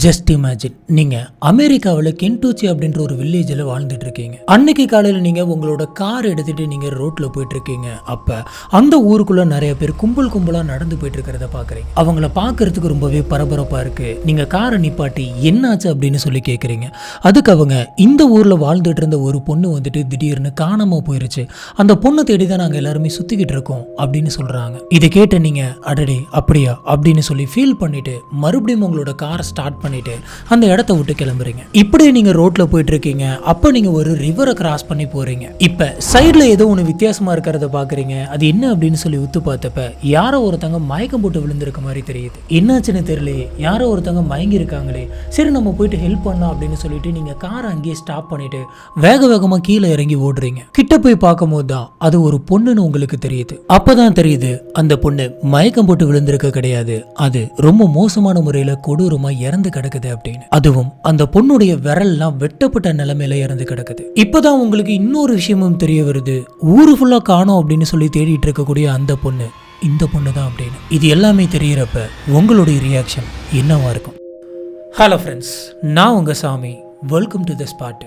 Just imagine, நீங்க அமெரிக்காவில் கென்டூச்சி அப்படின்ற ஒரு வில்லேஜில் வாழ்ந்துட்டு இருக்கீங்க. அன்னைக்கு காலையில் நீங்க உங்களோட கார் எடுத்துட்டு நீங்க ரோட்ல போயிட்டு இருக்கீங்க. அப்ப அந்த ஊருக்குள்ள நிறைய பேர் கும்பல் கும்பலா நடந்து போயிட்டு இருக்கிறத பாக்குறீங்க. அவங்கள பாக்குறதுக்கு ரொம்பவே பரபரப்பா இருக்கு. நீங்க காரை நிப்பாட்டி என்னாச்சு அப்படின்னு சொல்லி கேட்குறீங்க. அதுக்கு அவங்க, இந்த ஊர்ல வாழ்ந்துட்டு இருந்த ஒரு பொண்ணு வந்துட்டு திடீர்னு காணாம போயிருச்சு, அந்த பொண்ணை தேடி தான் நாங்க எல்லாருமே சுத்திக்கிட்டு இருக்கோம் அப்படின்னு சொல்றாங்க. இதை கேட்ட நீங்க, அடடே அப்படியா அப்படின்னு சொல்லி ஃபீல் பண்ணிட்டு மறுபடியும் உங்களோட காரை ஸ்டார்ட் பண்ணிட்டு அந்த இடத்த விட்டு கிளம்புறீங்க. இப்படியே நீங்க ரோட்ல போயிட்டு இருக்கீங்க. அப்ப நீங்க ஒரு ரிவரை கிராஸ் பண்ணி போறீங்க. இப்ப சைடுல ஏதோ ஒன்று வித்தியாசமா இருக்கிறத பாக்குறீங்க. அது என்ன அப்படின்னு சொல்லி உத்து பார்த்தப்ப யாரோ ஒருத்தங்க மயக்கம் போட்டு விழுந்திருக்க மாதிரி தெரியுது. என்னாச்சுன்னு தெரியலையே, யாரோ ஒருத்தங்க மயங்கி இருக்காங்களே, சரி நம்ம போயிட்டு ஹெல்ப் பண்ணலாம் அப்படின்னு சொல்லிட்டு நீங்க காரை அங்கேயே ஸ்டாப் பண்ணிட்டு வேக வேகமா கீழே இறங்கி ஓடுறீங்க. கிட்ட போய் பார்க்கும் போது தான் அது ஒரு பொண்ணுன்னு உங்களுக்கு தெரியுது. அப்பதான் தெரியுது அந்த பொண்ணு மயக்கம் போட்டு விழுந்திருக்க கிடையாது, அது ரொம்ப மோசமான முறையில கொடூரமா இறந்து கிடக்குது அப்படின்னு. அதுவும் அந்த பொண்ணுடைய விரல்லாம் வெட்டப்பட்ட நிலைமையில இறந்து கிடக்குது. இப்பதான் உங்களுக்கு இன்னொரு விஷயமும் தெரிய வருது. ஊரு ஃபுல்லா காணோம் அப்படின்னு சொல்லி தேடிட்டு இருக்கக்கூடிய அந்த பொண்ணு இந்த பொண்ணு தான் அப்படின்னு. இது எல்லாமே தெரியறப்ப உங்களுடைய ரியாக்ஷன் என்னவா இருக்கும்? ஹலோ ஃப்ரெண்ட்ஸ், நான் உங்க சாமி. Welcome to the spot.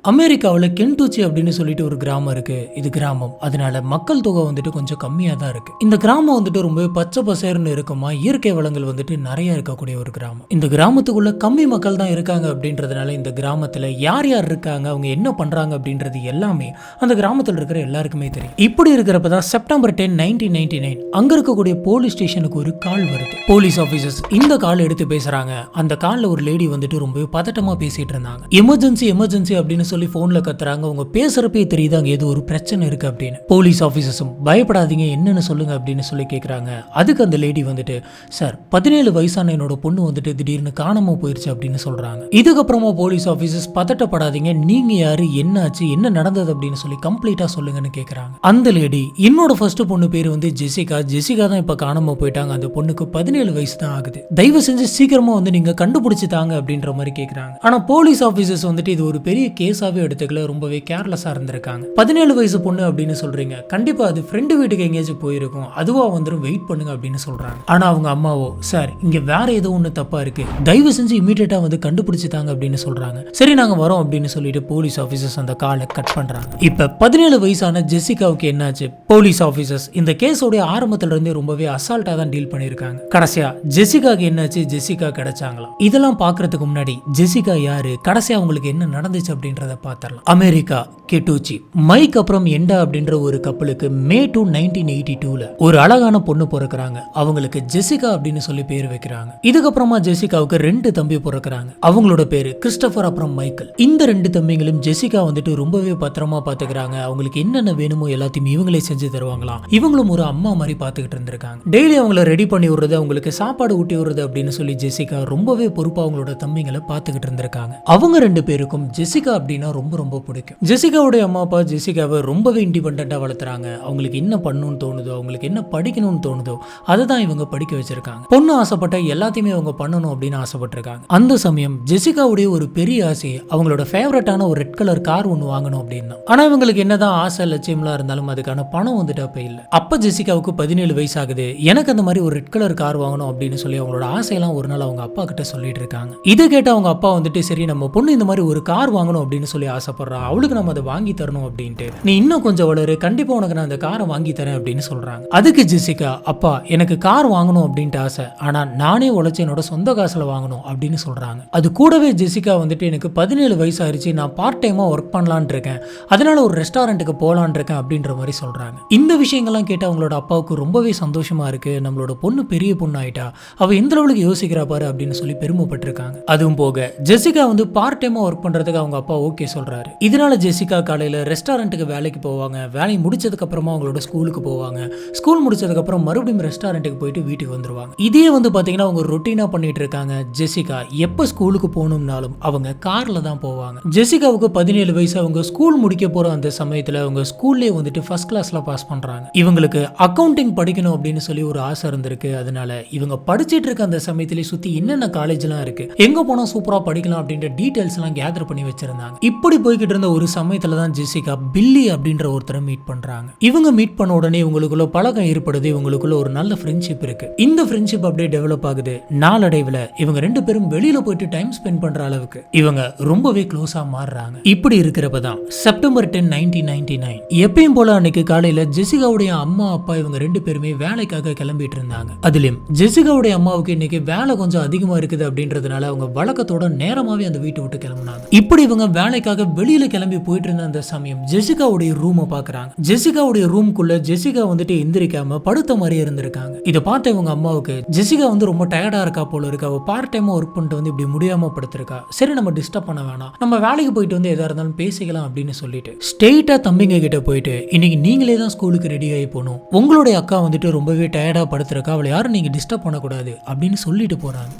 அமெரிக்காவில் கென்டூச்சி அப்படின்னு சொல்லிட்டு ஒரு கிராமம் இருக்கு. இது கிராமம், அதனால மக்கள் தொகை வந்துட்டு கொஞ்சம் கம்மியாக தான் இருக்கு. இந்த கிராமம் வந்துட்டு ரொம்ப பச்சை பசேர்னு இருக்குமா, இயற்கை வளங்கள் வந்துட்டு நிறைய இருக்கக்கூடிய ஒரு கிராமம். இந்த கிராமத்துக்குள்ள கம்மி மக்கள் தான் இருக்காங்க அப்படின்றதுனால இந்த கிராமத்துல யார் யார் இருக்காங்க, அவங்க என்ன பண்றாங்க அப்படின்றது எல்லாமே அந்த கிராமத்தில் இருக்கிற எல்லாருக்குமே தெரியும். இப்படி இருக்கிறப்ப தான் செப்டம்பர் 10, 1999 அங்க இருக்கக்கூடிய போலீஸ் ஸ்டேஷனுக்கு ஒரு கால் வருது. போலீஸ் ஆபீசர்ஸ் இந்த கால் எடுத்து பேசுறாங்க. அந்த கால்ல ஒரு லேடி வந்துட்டு ரொம்ப பதட்டமா பேசிட்டு இருந்தாங்க. எமர்ஜென்சி எமர்ஜென்சி அப்படின்னு சொல்லி போன்ல கத்துறாங்க. அவங்க பேசுறப்பே தெரியுது அங்க ஏதோ ஒரு பிரச்சனை இருக்கு அப்படின்னு. போலீஸ் ஆபீசர்ஸும் பயப்படாதீங்க, என்னன்னு சொல்லுங்க அப்படின்னு சொல்லி கேக்குறாங்க. அதுக்கு அந்த லேடி வந்துட்டு, சார் 17 வயசான என்னோட பொண்ணு வந்துட்டு திடீர்னு காணாம போயிருச்சு அப்படின்னு சொல்றாங்க. இதுக்கப்புறமா போலீஸ் ஆபீசர்ஸ், பதட்டப்படாதீங்க, நீங்க யாரு, என்னாச்சு, என்ன நடந்தது அப்படின்னு சொல்லி கம்ப்ளீட்டா சொல்லுங்கன்னு கேக்குறாங்க. அந்த லேடி, என்னோட ஃபர்ஸ்ட் பொண்ணு பேரு வந்து ஜெசிகா. ஜெசிகா தான் இப்ப காணாம போயிட்டாங்க. அந்த பொண்ணுக்கு 17 வயசு தான் ஆகுது. தயவு செஞ்சு சீக்கிரமா வந்து நீங்க கண்டுபிடிச்சு தாங்க அப்படின்ற மாதிரி கேக்குறாங்க. ஆனா போலீஸ் ஆபீசர்ஸ் வந்துட்டு இது ஒரு பெரிய கேஸாவே எடுத்துக்கல, ரொம்பவே கேர்லெஸ்ஸா இருந்திருக்காங்க. 17 வயசு பொண்ணு அப்படின்னு சொல்றீங்க, கண்டிப்பா அது ஃப்ரெண்டு வீட்டுக்கு எங்கேயாச்சும் போயிருக்கும், அதுவா வந்துடும், வெயிட் பண்ணுங்க அப்படின்னு சொல்றாங்க. ஆனா அவங்க அம்மாவோ, சார் இங்க வேற ஏதோ ஒண்ணு தப்பா இருக்கு, தயவு செஞ்சு இமீடியட்டா வந்து கண்டுபிடிச்சுட்டாங்க அப்படின்னு சொல்றாங்க. சரி நாங்க வரோம் அப்படின்னு சொல்லிட்டு போலீஸ் ஆபீசர்ஸ் அந்த காலை கட் பண்றாங்க. இப்ப 17 வயசான ஜெசிகாவுக்கு என்னாச்சு? போலீஸ் ஆபீசர்ஸ் இந்த கேஸோட ஆரம்பத்துல இருந்தே ரொம்பவே அசால்ட்டா தான் டீல் பண்ணிருக்காங்க. கடைசியா ஜெசிகாக்கு என்னாச்சு, ஜெசிகா கிடைச்சாங்களா? இதெல்லாம் பாக்குறதுக்கு முன்னாடி ஜெசிகா யாரு, கடைசியா அவங்களுக்கு என்ன நடந்துச்சு அப்படின்றத பார்த்தரலாம். அமெரிக்கா கென்டூச்சி மைக் அப்புறம் எண்டா அப்படின்ற ஒரு கப்பலுக்கு மே 2, 1982ல ஒரு அழகான பொண்ணு பிறக்கிறாங்க. அவங்களுக்கு ஜெசிகா அப்படின்னு சொல்லி பேர் வைக்கிறாங்க. இதுக்கப்புறமா ஜெசிகாவுக்கு 2 தம்பி பிறக்கிறாங்க. அவங்களோட பேரு கிறிஸ்டோபர் அப்புறம் மைக்கேல். இந்த 2 தம்பிங்களும் ஜெசிகா வந்துட்டு ரொம்பவே பத்திரமா பாத்துக்கிறாங்க. அவங்களுக்கு என்னென்ன வேணுமோ எல்லாத்தையும் இவங்களே செஞ்சு தருவாங்களாம். இவங்களும் ஒரு அம்மா மாதிரி பாத்துக்கிட்டு இருந்திருக்காங்க. டெய்லி அவங்கள ரெடி பண்ணி விடுறது, அவங்களுக்கு சாப்பாடு ஊட்டி விடுறது அப்படின்னு சொல்லி ஜெசிகா ரொம்பவே பொறுப்பா அவங்களோட தம்பிங்களை பாத்துக்கிட்டு இருந்திருக்காங்க. அவங்க 2 பேருக்கும் ஜெசிகா அப்படின்னா ரொம்ப ரொம்ப பிடிக்கும். ஜெசிகாவுடைய அம்மா அப்பா ஜெசிகாவை ரொம்பவே இண்டிபெண்டா வளர்த்துறாங்க. அவங்களுக்கு என்ன பண்ணணும்னு தோணுதோ, அவங்களுக்கு என்ன படிக்கணும்னு தோணுதோ அதை தான் இவங்க படிக்க வச்சிருக்காங்க. பொண்ணு ஆசைப்பட்ட எல்லாத்தையுமே அவங்க பண்ணணும் அப்படின்னு ஆசைப்பட்டிருக்காங்க. அந்த சமயம் ஜெசிகாவுடைய ஒரு பெரிய ஆசை அவங்களோட ஃபேவரட்டான ஒரு ரெட் கலர் கார் ஒன்று வாங்கணும் அப்படின்னு. ஆனா இவங்களுக்கு என்னதான் ஆசை லட்சியம்லாம் இருந்தாலும் அதுக்கான பணம் வந்துட்டு அப்ப இல்லை. அப்ப ஜெசிகாவுக்கு 17 வயசு ஆகுது. எனக்கு அந்த மாதிரி ஒரு ரெட் கலர் கார் வாங்கணும் அப்படின்னு சொல்லி அவங்களோட ஆசையெல்லாம் ஒரு நாள் அவங்க அப்பா கிட்ட சொல்லிட்டு இருக்காங்க. இதை கேட்ட அவங்க அப்பா வந்துட்டு, சரி நம்ம பொண்ணு இந்த மாதிரி ஒரு கார் வாங்கணும் அப்படின்னு சொல்லி ஆசைப்படுறா, அவளுக்கு நம்ம அதை வாங்கி தரணும் அப்படின்ட்டு, நீ இன்னும் கொஞ்சம் வளரு, கண்டிப்பா உனக்கு நான் அந்த காரை வாங்கி தரேன் அப்படின்னு சொல்றாங்க. அதுக்கு ஜெசிகா, அப்பா எனக்கு கார் வாங்கணும் அப்படின்ட்டு ஆசை, ஆனா நானே உழைச்சு என்னோட சொந்த காசுல வாங்கணும் அப்படின்னு சொல்றாங்க. அது கூடவே ஜெசிகா வந்துட்டு, எனக்கு 17 வயசு ஆயிடுச்சு, நான் பார்ட் டைமா ஒர்க் பண்ணலான் இருக்கேன், அதனால ஒரு ரெஸ்டாரண்ட்டுக்கு போலான் இருக்கேன் அப்படின்ற மாதிரி சொல்றாங்க. இந்த விஷயங்கள்லாம் கேட்டு அவங்களோட அப்பாவுக்கு ரொம்பவே சந்தோஷமா இருக்கு. நம்மளோட பொண்ணு பெரிய பொண்ணு ஆயிட்டா, அவ எந்த அளவுக்கு யோசிக்கிறா பாரு அப்படின்னு சொல்லி பெருமைப்பட்டிருக்காங்க. அதுவும் போக ஜெசிகா வந்து பார்ட் டைமா ஒர்க் பண்றதுக்கு அவங்க அப்பா ஓகே சொல்றாரு. இதனால ஜெசிகா காலையில ரெஸ்டாரண்ட்டுக்கு வேலைக்கு போவாங்க. வேலை முடிச்சதுக்கு அப்புறமா அவங்களோட ஸ்கூலுக்கு போவாங்க. ஸ்கூல் முடிச்சதுக்கு அப்புறம் மறுபடியும் ரெஸ்டாரண்ட்டுக்கு போயிட்டு வீட்டுக்கு வந்துருவாங்க. இதே வந்து பாத்தீங்கன்னா அவங்க ரொட்டீனா பண்ணிட்டு இருக்காங்க. ஜெசிகா எப்ப ஸ்கூலுக்கு போகணும்னாலும் அவங்க கார்ல தான் போவாங்க. ஜெசிகாவுக்கு 17 வயசு. அவங்க ஸ்கூல் முடிக்க போற அந்த சமயத்துல அவங்க ஸ்கூல்லே வந்துட்டு ஃபர்ஸ்ட் கிளாஸ்ல பாஸ் பண்றாங்க. இவங்களுக்கு அக்கவுண்டிங் படிக்கணும் அப்படின்னு சொல்லி ஒரு ஆசை இருந்திருக்கு. அதனால இவங்க படிச்சிட்டு இருக்க அந்த சமயத்திலே சுத்தி என்னென்ன காலேஜ்லாம் இருக்கு, எங்க போனா சூப்பரா படிக்கலாம் அப்படின்ற டீடைல்ஸ் எல்லாம் கேதர் பண்ணி வச்சிருந்தாங்க. இப்படி போய்கிட்டு இருந்த ஒரு சமயத்துல தான் ஜெசிகா பில்லி அப்படின்ற ஒருத்தரை மீட் பண்றாங்க. இவங்க மீட் பண்ண உடனே இவங்களுக்குள்ள பழக்கம் ஏற்படுது, இவங்களுக்குள்ள ஒரு நல்ல ஃப்ரெண்ட்ஷிப் இருக்கு. இந்த ஃப்ரெண்ட்ஷிப் அப்படியே டெவலப் ஆகுது. நாளடைவில் இவங்க ரெண்டு பேரும் வெளியில போயிட்டு டைம் ஸ்பெண்ட் பண்ற அளவுக்கு இவங்க ரொம்பவே க்ளோஸா மாறுறாங்க. இப்படி இருக்கிறப்ப தான் செப்டம்பர் 10, 1999 எப்பயும் போல அன்னைக்கு காலையில ஜெசிகாவுடைய அம்மா அப்பா இவங்க ரெண்டு பேருமே வேலைக்காக கிளம்பிட்டு இருந்தாங்க. அதுலயும் ஜெசிகாவுடைய அம்மாவுக்கு இன்னைக்கு வேலை கொஞ்சம் அதிகமா இருக்குது அப்படின்றதுனால அவங்க வழக்கத்தோட நேரமாவே அந்த வீட்டை விட்டு கிளம்புனாங்க. இப்படி இவங்க வேலைக்காக வெளியில கிளம்பி போயிட்டு இருந்த அந்த சமயம் ஜெசிகாவுடைய ரூமை பாக்குறாங்க. ஜெசிகாவுடைய ரூம்குள்ள ஜெசிகா வந்துட்டு எந்திரிக்காம படுத்த மாதிரியே இருந்திருக்காங்க. இதை பார்த்த இவங்க அம்மாவுக்கு ஜெசிகா வந்து ரொம்ப டயர்டா இருக்கா போல இருக்கு, அவ பார்ட் டைமா ஒர்க் பண்ணிட்டு வந்து இப்படி முடியாம படுத்திருக்கா, சரி நம்ம டிஸ்டர்ப் பண்ண வேணாம், நம்ம வேலைக்கு போயிட்டு வந்து எதா இருந்தாலும் பேசிக்கலாம் அப்படின்னு சொல்லிட்டு ஸ்ட்ரெயிட்டா தம்பிங்க கிட்ட போயிட்டு இன்னைக்கு நீங்களே தான் ஸ்கூலுக்கு ரெடி ஆகி போகணும், உங்களுடைய அக்கா வந்துட்டு ரொம்பவே டயர்டா படுத்திருக்கா, அவளை யாரும் நீங்க டிஸ்டர்ப் பண்ணக்கூடாது அப்படின்னு சொல்லிட்டு போறாங்க.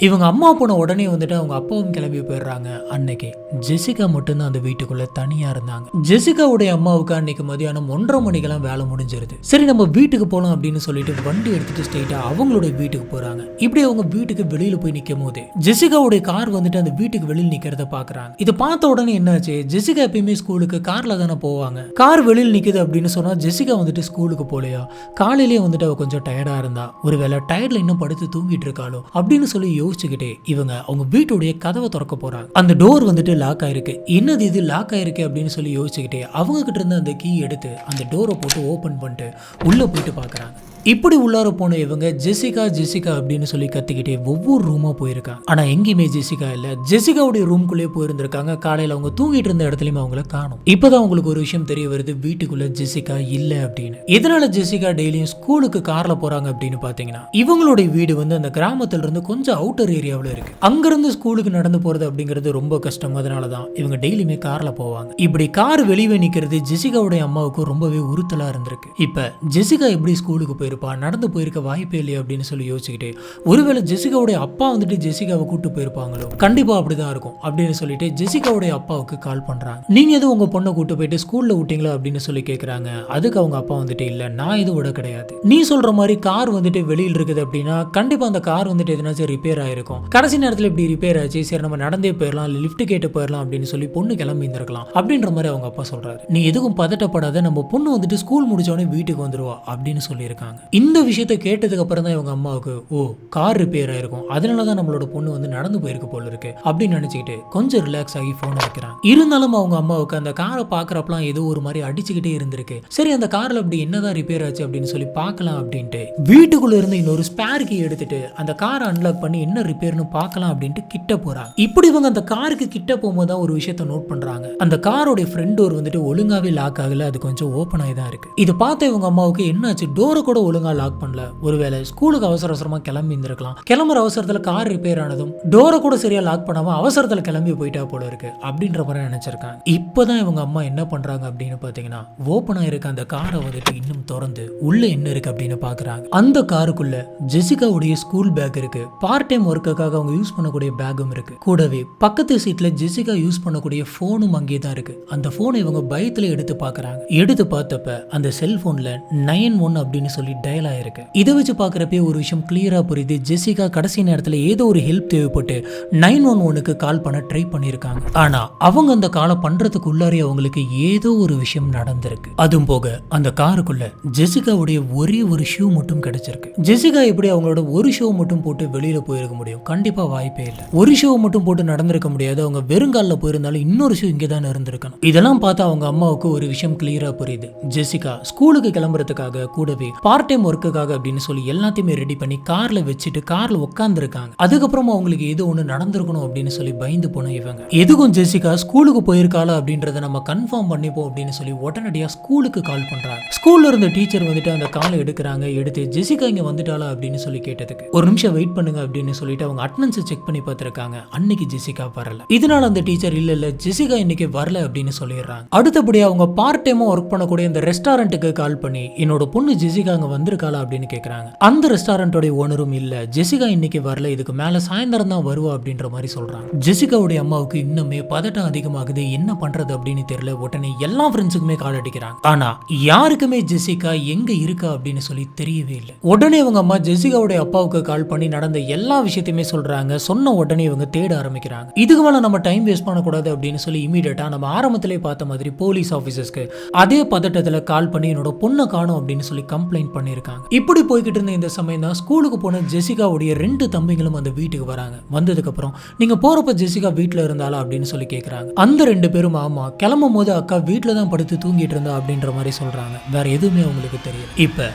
இவங்க அம்மா போன உடனே வந்துட்டு அவங்க அப்பாவும் கிளம்பி போயிடுறாங்க. அன்னைக்கு ஜெசிகா மட்டும்தான் அந்த வீட்டுக்குள்ள தனியா இருந்தாங்க. ஜெசிகாவுடைய அம்மாவுக்கு அன்னைக்கு மதியானம் 1:30 மணிக்கெல்லாம் வேலை முடிஞ்சிருது. சரி நம்ம வீட்டுக்கு போகலாம் அப்படின்னு சொல்லிட்டு வண்டி எடுத்துட்டு ஸ்ட்ரெயிட்டா அவங்களுடைய வீட்டுக்கு போறாங்க. இப்படி அவங்க வீட்டுக்கு வெளியில போய் நிக்கும் போது ஜெசிகாவுடைய கார் வந்துட்டு அந்த வீட்டுக்கு வெளியில் நிக்கிறத பாக்குறாங்க. இதை பார்த்த உடனே என்னாச்சு, ஜெசிகா எப்பயுமே ஸ்கூலுக்கு கார்ல தானே போவாங்க, கார் வெளியில் நிக்குது அப்படின்னு சொன்னா ஜெசிகா வந்துட்டு ஸ்கூலுக்கு போலையா, காலையிலேயே வந்துட்டு அவ கொஞ்சம் டயர்டா இருந்தா, ஒருவேளை டயர்ட்ல இன்னும் படுத்து தூங்கிட்டு இருக்காளோ அப்படின்னு சொல்லி யோசிச்சுக்கிட்டே இவங்க அவங்க வீட்டுடைய கதவை திறக்க போறாங்க. அந்த டோர் வந்துட்டு லாக் ஆயிருக்கு. என்னது இது லாக் ஆயிருக்கு அப்படின்னு சொல்லி யோசிச்சுக்கிட்டே அவங்க கிட்ட இருந்து அந்த கீ எடுத்து அந்த டோரை போட்டு ஓபன் பண்ணிட்டு உள்ள போயிட்டு பாக்குறாங்க. இப்படி உள்ளார போன இவங்க ஜெசிகா ஜெசிகா அப்படின்னு சொல்லி கத்திக்கிட்டே ஒவ்வொரு ரூமா போயிருக்காங்க. ஆனா எங்கேயுமே ஜெசிகா இல்ல. ஜெசிகாவுடைய ரூம்குள்ளே போயிருந்திருக்காங்க. காலையில அவங்க தூங்கிட்டு இருந்த இடத்துலயுமே அவங்கள காணும். இப்பதான் உங்களுக்கு ஒரு விஷயம் தெரிய வருது, வீட்டுக்குள்ள ஜெசிகா இல்ல அப்படின்னு. எதனால ஜெசிகா டெய்லியும் ஸ்கூலுக்கு கார்ல போறாங்க அப்படின்னு பாத்தீங்கன்னா இவங்களுடைய வீடு வந்து அந்த கிராமத்துல இருந்து கொஞ்சம் அவுட்டர் ஏரியாவில் இருக்கு. அங்கிருந்து ஸ்கூலுக்கு நடந்து போறது அப்படிங்கிறது ரொம்ப கஷ்டம். அதனாலதான் இவங்க டெய்லியுமே கார்ல போவாங்க. இப்படி கார் வெளியே நிக்கிறது ஜெசிகாவுடைய அம்மாவுக்கு ரொம்பவே உறுத்தலா இருந்திருக்கு. இப்ப ஜெசிகா எப்படி ஸ்கூலுக்கு போயிருப்பா, நடந்து போயிருக்க வாய்ப்பே இல்லையா அப்படின்னு சொல்லி யோசிச்சுக்கிட்டு ஒருவேளை ஜெசிகாவுடைய அப்பா வந்துட்டு ஜெசிகாவை கூட்டு போயிருப்பாங்களோ, கண்டிப்பா அப்படிதான் இருக்கும் அப்படின்னு சொல்லிட்டு ஜெசிகாவுடைய அப்பாவுக்கு கால் பண்றாங்க. நீங்க எதுவும் உங்க பொண்ணை கூட்டு போயிட்டு ஸ்கூல்ல விட்டீங்களா அப்படின்னு சொல்லி கேக்குறாங்க. அதுக்கு அவங்க அப்பா வந்துட்டு இல்ல, நான் எதுவும் விட கிடையாது, நீ சொல்ற மாதிரி கார் வந்துட்டு வெளியில் இருக்குது அப்படின்னா கண்டிப்பா அந்த கார் வந்துட்டு எதனாச்சும் ரிப்பேர் ஆயிருக்கும், கடைசி நேரத்தில் இப்படி ரிப்பேர் ஆச்சு, சரி நம்ம நடந்தே போயிடலாம், இல்ல லிஃப்ட் கேட்டு போயிடலாம் அப்படின்னு சொல்லி பொண்ணு கிளம்பி இருந்திருக்கலாம் அப்படின்ற மாதிரி அவங்க அப்பா சொல்றாரு. நீ எதுவும் பதட்டப்படாத, நம்ம பொண்ணு வந்துட்டு ஸ்கூல் முடிச்சோடனே வீட்டுக்கு வந்துருவா அப்படின்னு சொல்லியிருக்காங்க. இந்த விஷயத்தை கேட்டதுக்கு அப்புறம் தான் இவங்க அம்மாவுக்கு ஓ கார் ரிப்பேர் ஆயிருக்கும், அதனாலதான் நம்மளோட பொண்ணு வந்து நடந்து போயிருக்கு போல இருக்கு அப்படின்னு நினைச்சுக்கிட்டு கொஞ்சம் ரிலாக்ஸ் ஆகி போன் வைக்கிறாங்க. இருந்தாலும் அவங்க அம்மாவுக்கு அந்த காரை பாக்குறப்பலாம் ஏதோ ஒரு மாதிரி அடிச்சுக்கிட்டே இருந்திருக்கு. சரி அந்த கார்ல அப்படி என்னதான் ரிப்பேர் ஆச்சு அப்படின்னு சொல்லி பார்க்கலாம் அப்படின்ட்டு வீட்டுக்குள்ள இருந்து இன்னொரு ஸ்பேர் கீ எடுத்துட்டு அந்த காரை அன்லாக் பண்ணி என்ன ரிப்பேர்னு பார்க்கலாம் அப்படின்ட்டு கிட்ட போறாங்க. இப்படி இவங்க அந்த காருக்கு கிட்ட போகும்போது தான் ஒரு விஷயத்தை நோட் பண்றாங்க. அந்த காரோட ஃப்ரண்ட் டோர் வந்துட்டு ஒழுங்காவே லாக் ஆகல, அது கொஞ்சம் ஓப்பன் ஆகி தான் இருக்கு. இதை பார்த்த இவங்க அம்மாவுக்கு என்னாச்சு, டோரை கூட ஒழுங்கா லாக் பண்ணல, ஒருவேளை ஸ்கூலுக்கு அவசர அவசரமா கிளம்பி இருந்திருக்கலாம், கிளம்புற அவசரத்துல கார் ரிப்பேர் ஆனதும் டோரை கூட சரியா லாக் பண்ணாம அவசரத்துல கிளம்பி போயிட்டா போல இருக்கு அப்படின்ற மாதிரி நினைச்சிருக்காங்க. இப்பதான் இவங்க அம்மா என்ன பண்றாங்க அப்படின்னு பாத்தீங்கன்னா ஓப்பன் ஆயிருக்க அந்த காரை வந்துட்டு இன்னும் திறந்து உள்ள என்ன இருக்கு அப்படின்னு பாக்குறாங்க. அந்த காருக்குள்ள ஜெசிகாவுடைய ஸ்கூல் பேக் இருக்கு, பார்ட் டைம் ஒர்க்குக்காக அவங்க யூஸ் பண்ணக்கூடிய பேக்கும் இருக்கு, கூடவே பக்கத்து சீட்ல ஜெசிகா யூஸ் பண்ணக்கூடிய போனும் அங்கே தான் இருக்கு. அந்த போனை இவங்க பயத்துல எடுத்து பாக்குறாங்க. எடுத்து பார்த்தப்ப அந்த செல்போன்ல 91 அப்படின்னு சொல்லி டயல் ஆயிருக்கு. இதை வச்சு பாக்குறப்பே ஒரு விஷயம் கிளியரா புரியுது, ஜெசிகா கடைசி நேரத்துல ஏதோ ஒரு ஹெல்ப் தேவைப்பட்டு 911க்கு கால் பண்ண ட்ரை பண்ணிருக்காங்க. ஆனா அவங்க அந்த காலை பண்றதுக்கு உள்ளாரே அவங்களுக்கு ஏதோ ஒரு விஷயம் நடந்திருக்கு. அதுவும் போக அந்த காருக்குள்ள ஜெசிகாவுடைய ஒரே ஒரு ஷூ மட்டும் கிடைச்சிருக்கு. ஜெசிகா எப்படி அவங்களோட ஒரு ஷூ மட்டும் போட்டு வெளியில போயிருக்க முடியும்? கண்டிப்பா வாய்ப்பே இல்லை. ஒரு ஷூ மட்டும் போட்டு நடந்திருக்க முடியாது. அவங்க வெறுங்கால போயிருந்தாலும் இன்னொரு ஷூ இங்கே தான் இருந்திருக்கணும். இதெல்லாம் பார்த்தா அவங்க அம்மாவுக்கு ஒரு விஷயம் கிளியரா புரியுது, ஜெசிகா ஸ்கூலுக்கு கிளம்புறதுக்காக கூடவே பார்ட் டைம் ஒர்க்குக்காக அப்படின்னு சொல்லி எல்லாத்தையுமே ரெடி பண்ணி கார்ல வச்சுட்டு கார்ல உட்கார்ந்து இருக்காங்க. அதுக்கப்புறமா அவங்களுக்கு ஏதோ ஒண்ணு நடந்திருக்கணும் அப்படின்னு சொல்லி பயந்து போன இவங்க எதுக்கும் ஜெசிகா ஸ்கூலுக்கு போயிருக்காளா அப்படின்றத நம்ம கன்ஃபார்ம் பண்ணிப்போம் அப்படின்னு சொல்லி உடனடியா ஸ்கூலுக்கு கால் பண்றாங்க. ஸ்கூல்ல இருந்த டீச்சர் வந்துட்டு அந்த காலை எடுக்கிறாங்க. எடுத்து ஜெசிகா இங்க வந்துட்டாளா அப்படின்னு சொல்லி கேட்டதுக்கு ஒரு நிமிஷம் வெயிட் பண்ணுங்க அப்படின்னு சொல்லிட்டு அவங்க அட்டெண்டன்ஸ் செக் பண்ணி பார்த்திருக்காங்க. அன்னைக்கு ஜெசிகா வரல. இதனால அந்த டீச்சர் இல்ல ஜெசிகா இன்னைக்கு வரல அப்படின்னு சொல்லிடுறாங்க. அடுத்தபடியா அவங்க பார்ட் டைமா ஒர்க் பண்ணக்கூடிய இந்த ரெஸ்டாரண்ட்டுக்கு கால் பண்ணி என்னோட பொண்ணு ஜெசிகா அங்க வந்திருக்காளா அப்படின்னு கேக்குறாங்க. அந்த ரெஸ்டாரண்டோட ஓனரும் இல்ல, ஜெசிகா இன்னைக்கு வரல, இதுக்கு மேல சாயந்தரம் தான் வருவா அப்படின்ற மாதிரி சொல்றாங்க. ஜெசிகாவுடைய அம்மாவுக்கு இன்னுமே பதட்டம் அதிகமாகுது, என்ன பண்றது அப்படின்னு தெரியல. உடனே எல்லா ஃப்ரெண்ட்ஸுக்குமே கால் அடிக்கிறாங்க. ஆனா யாருக்குமே ஜெசிகா எங்க இருக்கா அப்படின்னு சொல்லி தெரியவே இல்லை. உடனே இவங்க அம்மா ஜெசிகாவுடைய அப்பாவுக்கு கால் பண்ணி நடந்த எல்லா விஷயத்தையுமே சொல்றாங்க. சொன்ன உடனே இவங்க தேட ஆரம்பிக்கிறாங்க. இதுக்கு மேல நம்ம டைம் வேஸ்ட் பண்ணக்கூடாது அப்படின்னு சொல்லி இமீடியட்டா நம்ம ஆரம்பத்திலே பார்த்த மாதிரி போலீஸ் ஆபீசர்ஸ்க்கு அதே பதட்டத்துல கால் பண்ணி என்னோட பொண்ணை காணும் அப்படின்னு சொல்லி கம்ப்ளைண்ட் பண்ணிருக்காங்க. இப்படி போய்கிட்டு இருந்த இந்த சமயம் தான் ஸ்கூலுக்கு போன ஜெசிகாவுடைய 2 தம்பிகளும் அந்த வீட்டுக்கு வராங்க. வந்ததுக்கு அப்புறம் நீங்க போறப்ப ஜெசிகா வீட்டுல இருந்தாளா அப்படின்னு சொல்லி கேக்குறாங்க. அந்த 2 பேரும் ஆமா, கிளம்பும் போது அக்கா வீட்டுல தான் படுத்து தூங்கிட்டு இருந்தா அப்படின்ற மாதிரி சொல்றாங்க. வேற எதுவுமே அவங்களுக்கு தெரியல. இப்ப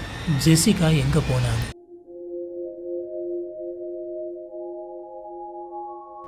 ஜெசிகா எங்க போனாங்க?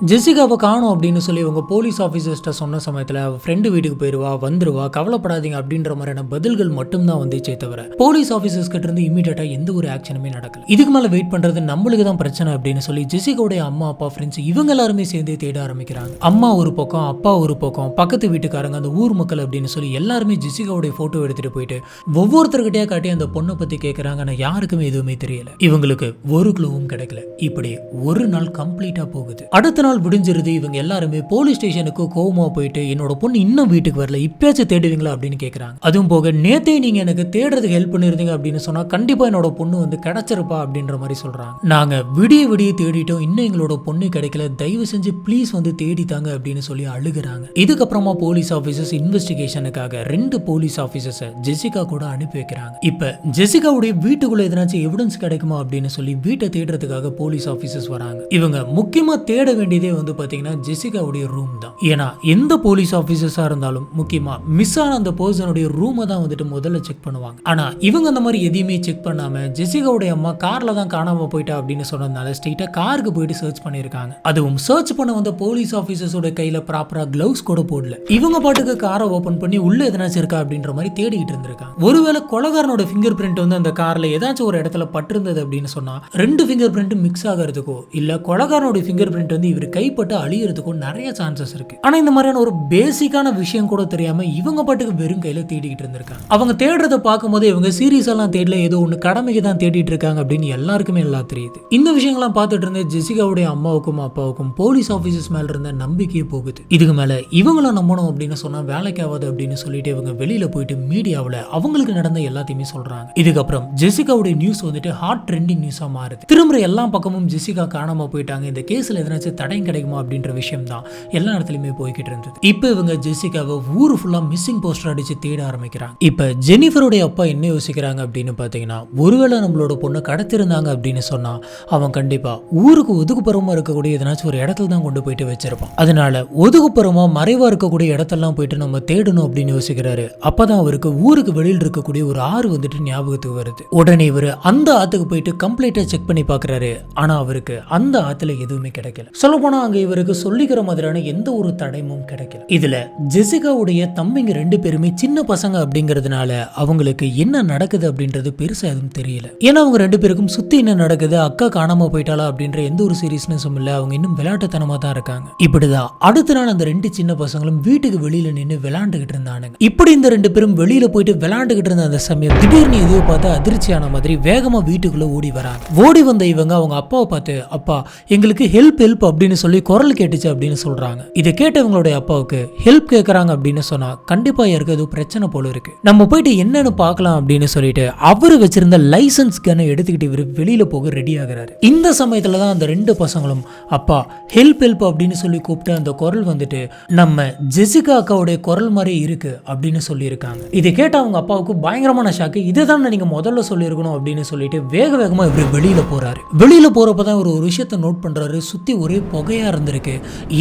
ஜெசிகாவை காணும் அப்படின்னு சொல்லி அவங்க போலீஸ் ஆஃபீஸர்ஸ்ட்ட சொன்ன சமயத்தில் அவள் ஃப்ரெண்டு வீட்டுக்கு போயிடுவா, வந்துருவா, கவலைப்படாதீங்க அப்படின்ற மாதிரியான பதில்கள் மட்டும்தான் வந்துச்சே தவிர போலீஸ் ஆஃபீஸர்ஸ் கிட்ட இருந்து இமீடியட்டாக எந்த ஒரு ஆக்ஷனுமே நடக்கல. இதுக்கு மேலே வெயிட் பண்ணுறது நம்மளுக்கு தான் பிரச்சனை அப்படின்னு சொல்லி ஜெசிகாவுடைய அம்மா அப்பா ஃப்ரெண்ட்ஸ் இவங்க எல்லாருமே சேர்ந்து தேட ஆரம்பிக்கிறாங்க. அம்மா ஒரு பக்கம், அப்பா ஒரு பக்கம், பக்கத்து வீட்டுக்காரங்க, அந்த ஊர் மக்கள் அப்படின்னு சொல்லி எல்லாருமே ஜெசிகாவுடைய ஃபோட்டோ எடுத்துகிட்டு போயிட்டு ஒவ்வொருத்தர்கிட்டயே காட்டி அந்த பொண்ணை பற்றி கேட்குறாங்க. ஆனால் யாருக்குமே எதுவுமே தெரியல. இவங்களுக்கு ஒரு க்ளூவும் கிடைக்கல. இப்படி ஒரு நாள் கம்ப்ளீட்டாக போகுது. அடுத்த நாள் விடிஞ்சிருது. இவங்க எல்லாருமே போலீஸ் ஸ்டேஷனுக்கு கோவமா போயிட்டு என்னோட பொண்ணு இன்னும் வீட்டுக்கு வரல, இப்பயாச்சும் தேடுவீங்களா அப்படின்னு கேட்குறாங்க. அதுவும் போக நேத்தே நீங்க எனக்கு தேடுறதுக்கு ஹெல்ப் பண்ணிருந்தீங்க அப்படின்னு சொன்னா கண்டிப்பா என்னோட பொண்ணு வந்து கிடைச்சிருப்பா அப்படின்ற மாதிரி சொல்றாங்க. நாங்க விடிய விடிய தேடிட்டோம், இன்னும் எங்களோட பொண்ணு கிடைக்கல, தயவு செஞ்சு ப்ளீஸ் வந்து தேடித்தாங்க அப்படின்னு சொல்லி அழுகுறாங்க. இதுக்கப்புறமா போலீஸ் ஆஃபீஸர்ஸ் இன்வெஸ்டிகேஷனுக்காக 2 போலீஸ் ஆஃபீஸர்ஸ் ஜெசிகா கூட அனுப்பி வைக்கிறாங்க. இப்ப ஜெசிகாவுடைய வீட்டுக்குள்ள எதனாச்சும் எவிடன்ஸ் கிடைக்குமா அப்படின்னு சொல்லி வீட்டை தேடுறதுக்காக போலீஸ் ஆஃபீஸர்ஸ் வராங்க. இவங்க முக்கியமா தேட வேண்டியதே வந்து பாத்தீங்கன்னா ஜெசிகாவுடைய ரூம் தான். ஏன்னா எந்த போலீஸ் ஆபீசர்ஸா இருந்தாலும் முக்கியமா மிஸ் ஆன அந்த பர்சனுடைய ரூமை தான் வந்துட்டு முதல்ல செக் பண்ணுவாங்க. ஆனா இவங்க அந்த மாதிரி எதையுமே செக் பண்ணாம ஜெசிகாவுடைய அம்மா கார்ல தான் காணாம போயிட்டா அப்படின்னு சொன்னதுனால ஸ்ட்ரெயிட்டா காருக்கு போயிட்டு சர்ச் பண்ணிருக்காங்க. அதுவும் சர்ச் பண்ண வந்த போலீஸ் ஆபீசர்ஸோட கையில ப்ராப்பரா கிளவுஸ் கூட போடல. இவங்க பாட்டுக்கு காரை ஓபன் பண்ணி உள்ள எதனாச்சும் இருக்கா அப்படின்ற மாதிரி தேடிக்கிட்டு இருந்திருக்காங்க. ஒருவேளை கொலகாரனோட ஃபிங்கர் பிரிண்ட் வந்து அந்த கார்ல ஏதாச்சும் ஒரு இடத்துல பட்டிருந்தது அப்படின்னு சொன்னா 2 ஃபிங்கர் பிரிண்ட் மிக்ஸ் ஆகிறதுக்கோ இல்ல கொலகாரனோட ஃபிங்கர் பிரிண்ட் வந்து இவர் கைப்பட்டு அழியறதுக்கும் நிறைய சான்சஸ் இருக்கு. ஆனா இந்த மாதிரியான ஒரு பேசிக்கான விஷயம் கூட தெரியாம இவங்க பாட்டுக்கு வெறும் கையில தேடிக்கிட்டு இருந்திருக்காங்க. அவங்க தேடுறத பார்க்கும்போது இவங்க சீரியஸ் எல்லாம் தேடல, ஏதோ ஒண்ணு கடமைக்கு தான் தேடிட்டு இருக்காங்க அப்படின்னு எல்லாருக்குமே எல்லாம் தெரியுது. இந்த விஷயங்கள்லாம் பார்த்துட்டு இருந்த ஜெசிகாவுடைய அம்மாவுக்கும் அப்பாவுக்கும் போலீஸ் ஆபீசர்ஸ் மேல இருந்த நம்பிக்கையே போகுது. இதுக்கு மேல இவங்கள நம்பணும் அப்படின்னு சொன்னா வேலைக்கு ஆகாது அப்படின்னு சொல்லிட்டு இவங்க வெளியில போயிட்டு மீடியாவில் அவங்களுக்கு நடந்த எல்லாத்தையுமே சொல்றாங்க. இதுக்கப்புறம் ஜெசிகாவுடைய நியூஸ் வந்துட்டு ஹாட் ட்ரெண்டிங் நியூஸா மாறுது. திரும்ப எல்லா பக்கமும் ஜெசிகா காணாம போயிட்டாங்க, இந்த கேஸ்ல எதனாச்சும் தடயம் கிடைக்குமா அப்படின்ற விஷயம் தான் எல்லா இடத்துலயுமே போய்கிட்டு இருந்தது. இப்போ இவங்க ஜெசிகாவை ஊரு ஃபுல்லா மிஸ்ஸிங் போஸ்டர் அடிச்சு தேட ஆரம்பிக்கிறாங்க. இப்போ ஜெனிஃபருடைய அப்பா என்ன யோசிக்கிறாங்க அப்படின்னு பாத்தீங்கன்னா, ஒருவேளை நம்மளோட பொண்ணை கடத்திருந்தாங்க அப்படின்னு சொன்னா அவன் கண்டிப்பா ஊருக்கு ஒதுக்குப்புறமா இருக்கக்கூடிய எதனாச்சும் ஒரு இடத்துல தான் கொண்டு போயிட்டு வச்சிருப்பான். அதனால ஒதுக்குப்புறமா மறைவா இருக்கக்கூடிய இடத்தெல்லாம் போயிட்டு நம்ம தேடணும் அப்படின்னு யோசிக்கிறாரு. அப்பதான் அவருக்கு ஊருக்கு வெளியில் இருக்கக்கூடிய ஒரு ஆறு வந்துட்டு ஞாபகத்துக்கு வருது. உடனே இவரு அந்த ஆத்துக்கு போயிட்டு கம்ப்ளீட்டா செக் பண்ணி பாக்குறாரு. ஆனா அவருக்கு அந்த ஆத்துல எதுவுமே கிடைக்கல. சொல்ல போனா அங்க இவருக்கு சொல்லிக்கிற மாதிரியான எந்த ஒரு தடயமும் கிடைக்கல. இதுல ஜெசிகாவுடைய தம்பிங்க 2 பேருமே சின்ன பசங்க அப்படிங்கறதுனால அவங்களுக்கு என்ன நடக்குது அப்படின்றது பெருசா எதுவும் தெரியல. ஏன்னா அவங்க 2 பேருக்கும் சுத்தி என்ன நடக்குது, அக்கா காணாம போயிட்டாளா அப்படின்ற எந்த ஒரு சீரியஸ்னஸும் இல்ல. அவங்க இன்னும் விளையாட்டுத்தனமா தான் இருக்காங்க. இப்படிதான் அடுத்த நாள் அந்த 2 சின்ன பசங்களும் வீட்டுக்கு வெளியில நின்று விளையாண்டுகிட்டு இருந்தானுங்க. இப்படி இந்த 2 பேரும் வெளியில போயிட்டு விளையாண்டுகிட்டு இருந்த அந்த சமயம் திடீர்னு எதையோ பார்த்து அதிர்ச்சியான மாதிரி வேகமா வீட்டுக்குள்ள ஓடி வராங்க. ஓடி வந்த இவங்க அவங்க அப்பாவை பார்த்து, அப்பா எங்களுக்கு ஹெல்ப் ஹெல்ப் அப்படின்னு சொல்லி குரல் கேட்டுச்சு அப்படின்னு சொல்றாங்க. இதை கேட்டவங்களுடைய அப்பாவுக்கு ஹெல்ப் கேட்கறாங்க அப்படின்னு சொன்னா கண்டிப்பா யாருக்கு ஏதோ பிரச்சனை போல இருக்கு, நம்ம போயிட்டு என்னன்னு பார்க்கலாம் அப்படின்னு சொல்லிட்டு அவரு வச்சிருந்த லைசன்ஸ் கன்னை எடுத்துக்கிட்டு இவரு வெளியில போக ரெடி ஆகுறாரு. இந்த சமயத்துல தான் அந்த 2 பசங்களும் அப்பா ஹெல்ப் ஹெல்ப் அப்படின்னு சொல்லி கூப்பிட்டு அந்த குரல் வந்துட்டு நம்ம ஜெசிகா அக்காவுடைய குரல் மாதிரி இருக்கு அப்படின்னு சொல்லி இருக்காங்க. இதை கேட்ட அவங்க அப்பாவுக்கு பயங்கரமான ஷாக்கு. இதுதான் நீங்க முதல்ல சொல்லியிருக்கணும் அப்படின்னு சொல்லிட்டு வேக வேகமா இவரு வெளியில போறாரு. வெளியில போறப்பதான் ஒரு விஷயத்தை நோட் பண்றாரு. சுத்தி ஒரே புகையா இருந்திருக்கு.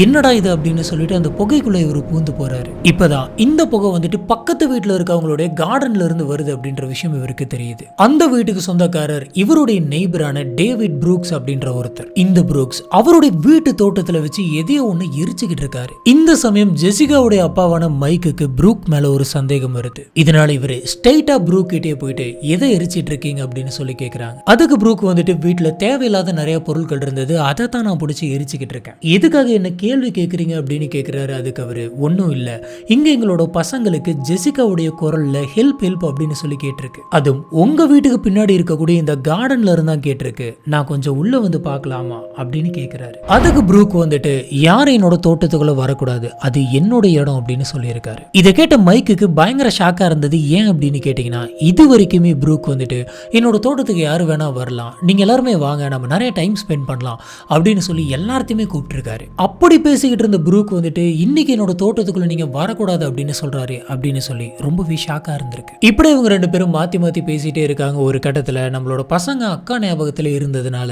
என்னடா இது அப்படின்னு சொல்லிட்டு அந்த புகைக்குள்ள இவரு பூந்து போறாரு. இப்பதான் இந்த புகை வந்துட்டு பக்கத்து வீட்டுல இருக்கவங்களுடைய கார்டன்ல இருந்து வருது அப்படின்ற விஷயம் இவருக்கு தெரியுது. அந்த வீட்டுக்கு சொந்தக்காரர் இவருடைய நெய்பரான டேவிட் ப்ரூக்ஸ் அப்படின்ற ஒருத்தர். இந்த ப்ரூக்ஸ் அவருடைய வீட்டு தோட்டத்துல வச்சு எதையோ ஒண்ணு எரிச்சுக்கிட்டு இருக்காரு. இந்த சமயம் ஜெசிகாவுடைய அப்பாவான மைக்குக்கு ப்ரூக் மேல ஒரு சந்தேகம் வருது. இதனால இவரு ஸ்ட்ரைட்டா ப்ரூக் கிட்டே போயிட்டு எதை எரிச்சிட்டு இருக்கீங்க அப்படின்னு சொல்லி கேக்குறாங்க. அதுக்கு ப்ரூக் வந்துட்டு வீட்டுல தேவையில்லாத நிறைய பொருட்கள் இருந்தது, அதை தான் நான் பிடிச்சி எரிச்சுக்கிட்டு பேசிக்கிட்டு இருக்கேன். எதுக்காக என்ன கேள்வி கேட்குறீங்க அப்படின்னு கேட்குறாரு. அதுக்கு அவர் ஒன்றும் இல்லை, இங்கே எங்களோட பசங்களுக்கு ஜெசிகாவுடைய குரலில் ஹெல்ப் அப்படின்னு சொல்லி கேட்டிருக்கு. அதுவும் உங்கள் வீட்டுக்கு பின்னாடி இருக்கக்கூடிய இந்த கார்டனில் இருந்தால் கேட்டிருக்கு. நான் கொஞ்சம் உள்ளே வந்து பார்க்கலாமா அப்படின்னு கேட்குறாரு. அதுக்கு ப்ரூக் வந்துட்டு யாரும் என்னோட தோட்டத்துக்குள்ளே வரக்கூடாது, அது என்னோட இடம் அப்படின்னு சொல்லியிருக்காரு. இதை கேட்ட மைக்குக்கு பயங்கர ஷாக்காக இருந்தது. ஏன் அப்படின்னு கேட்டிங்கன்னா, இது வரைக்குமே ப்ரூக் வந்துட்டு என்னோட தோட்டத்துக்கு யார் வேணா வரலாம், நீங்கள் எல்லாருமே வாங்க, நம்ம நிறைய டைம் ஸ்பெண்ட் பண்ணலாம் அப்படின்னு சொல்லி எல்லாத்தையுமே கூப்பிட்டுருக்காரு. அப்படி பேசிக்கிட்டு இருந்த ப்ரூக் வந்துட்டு இன்னைக்கு என்னோட தோட்டத்துக்குள்ள நீங்கள் வரக்கூடாது அப்படின்னு சொல்கிறாரு அப்படின்னு சொல்லி ரொம்பவே ஷாக்காக இருந்திருக்கு. இப்படி இவங்க ரெண்டு பேரும் மாற்றி மாற்றி பேசிகிட்டே இருக்காங்க. ஒரு கட்டத்தில் நம்மளோட பசங்க அக்கா ஞாபகத்தில் இருந்ததுனால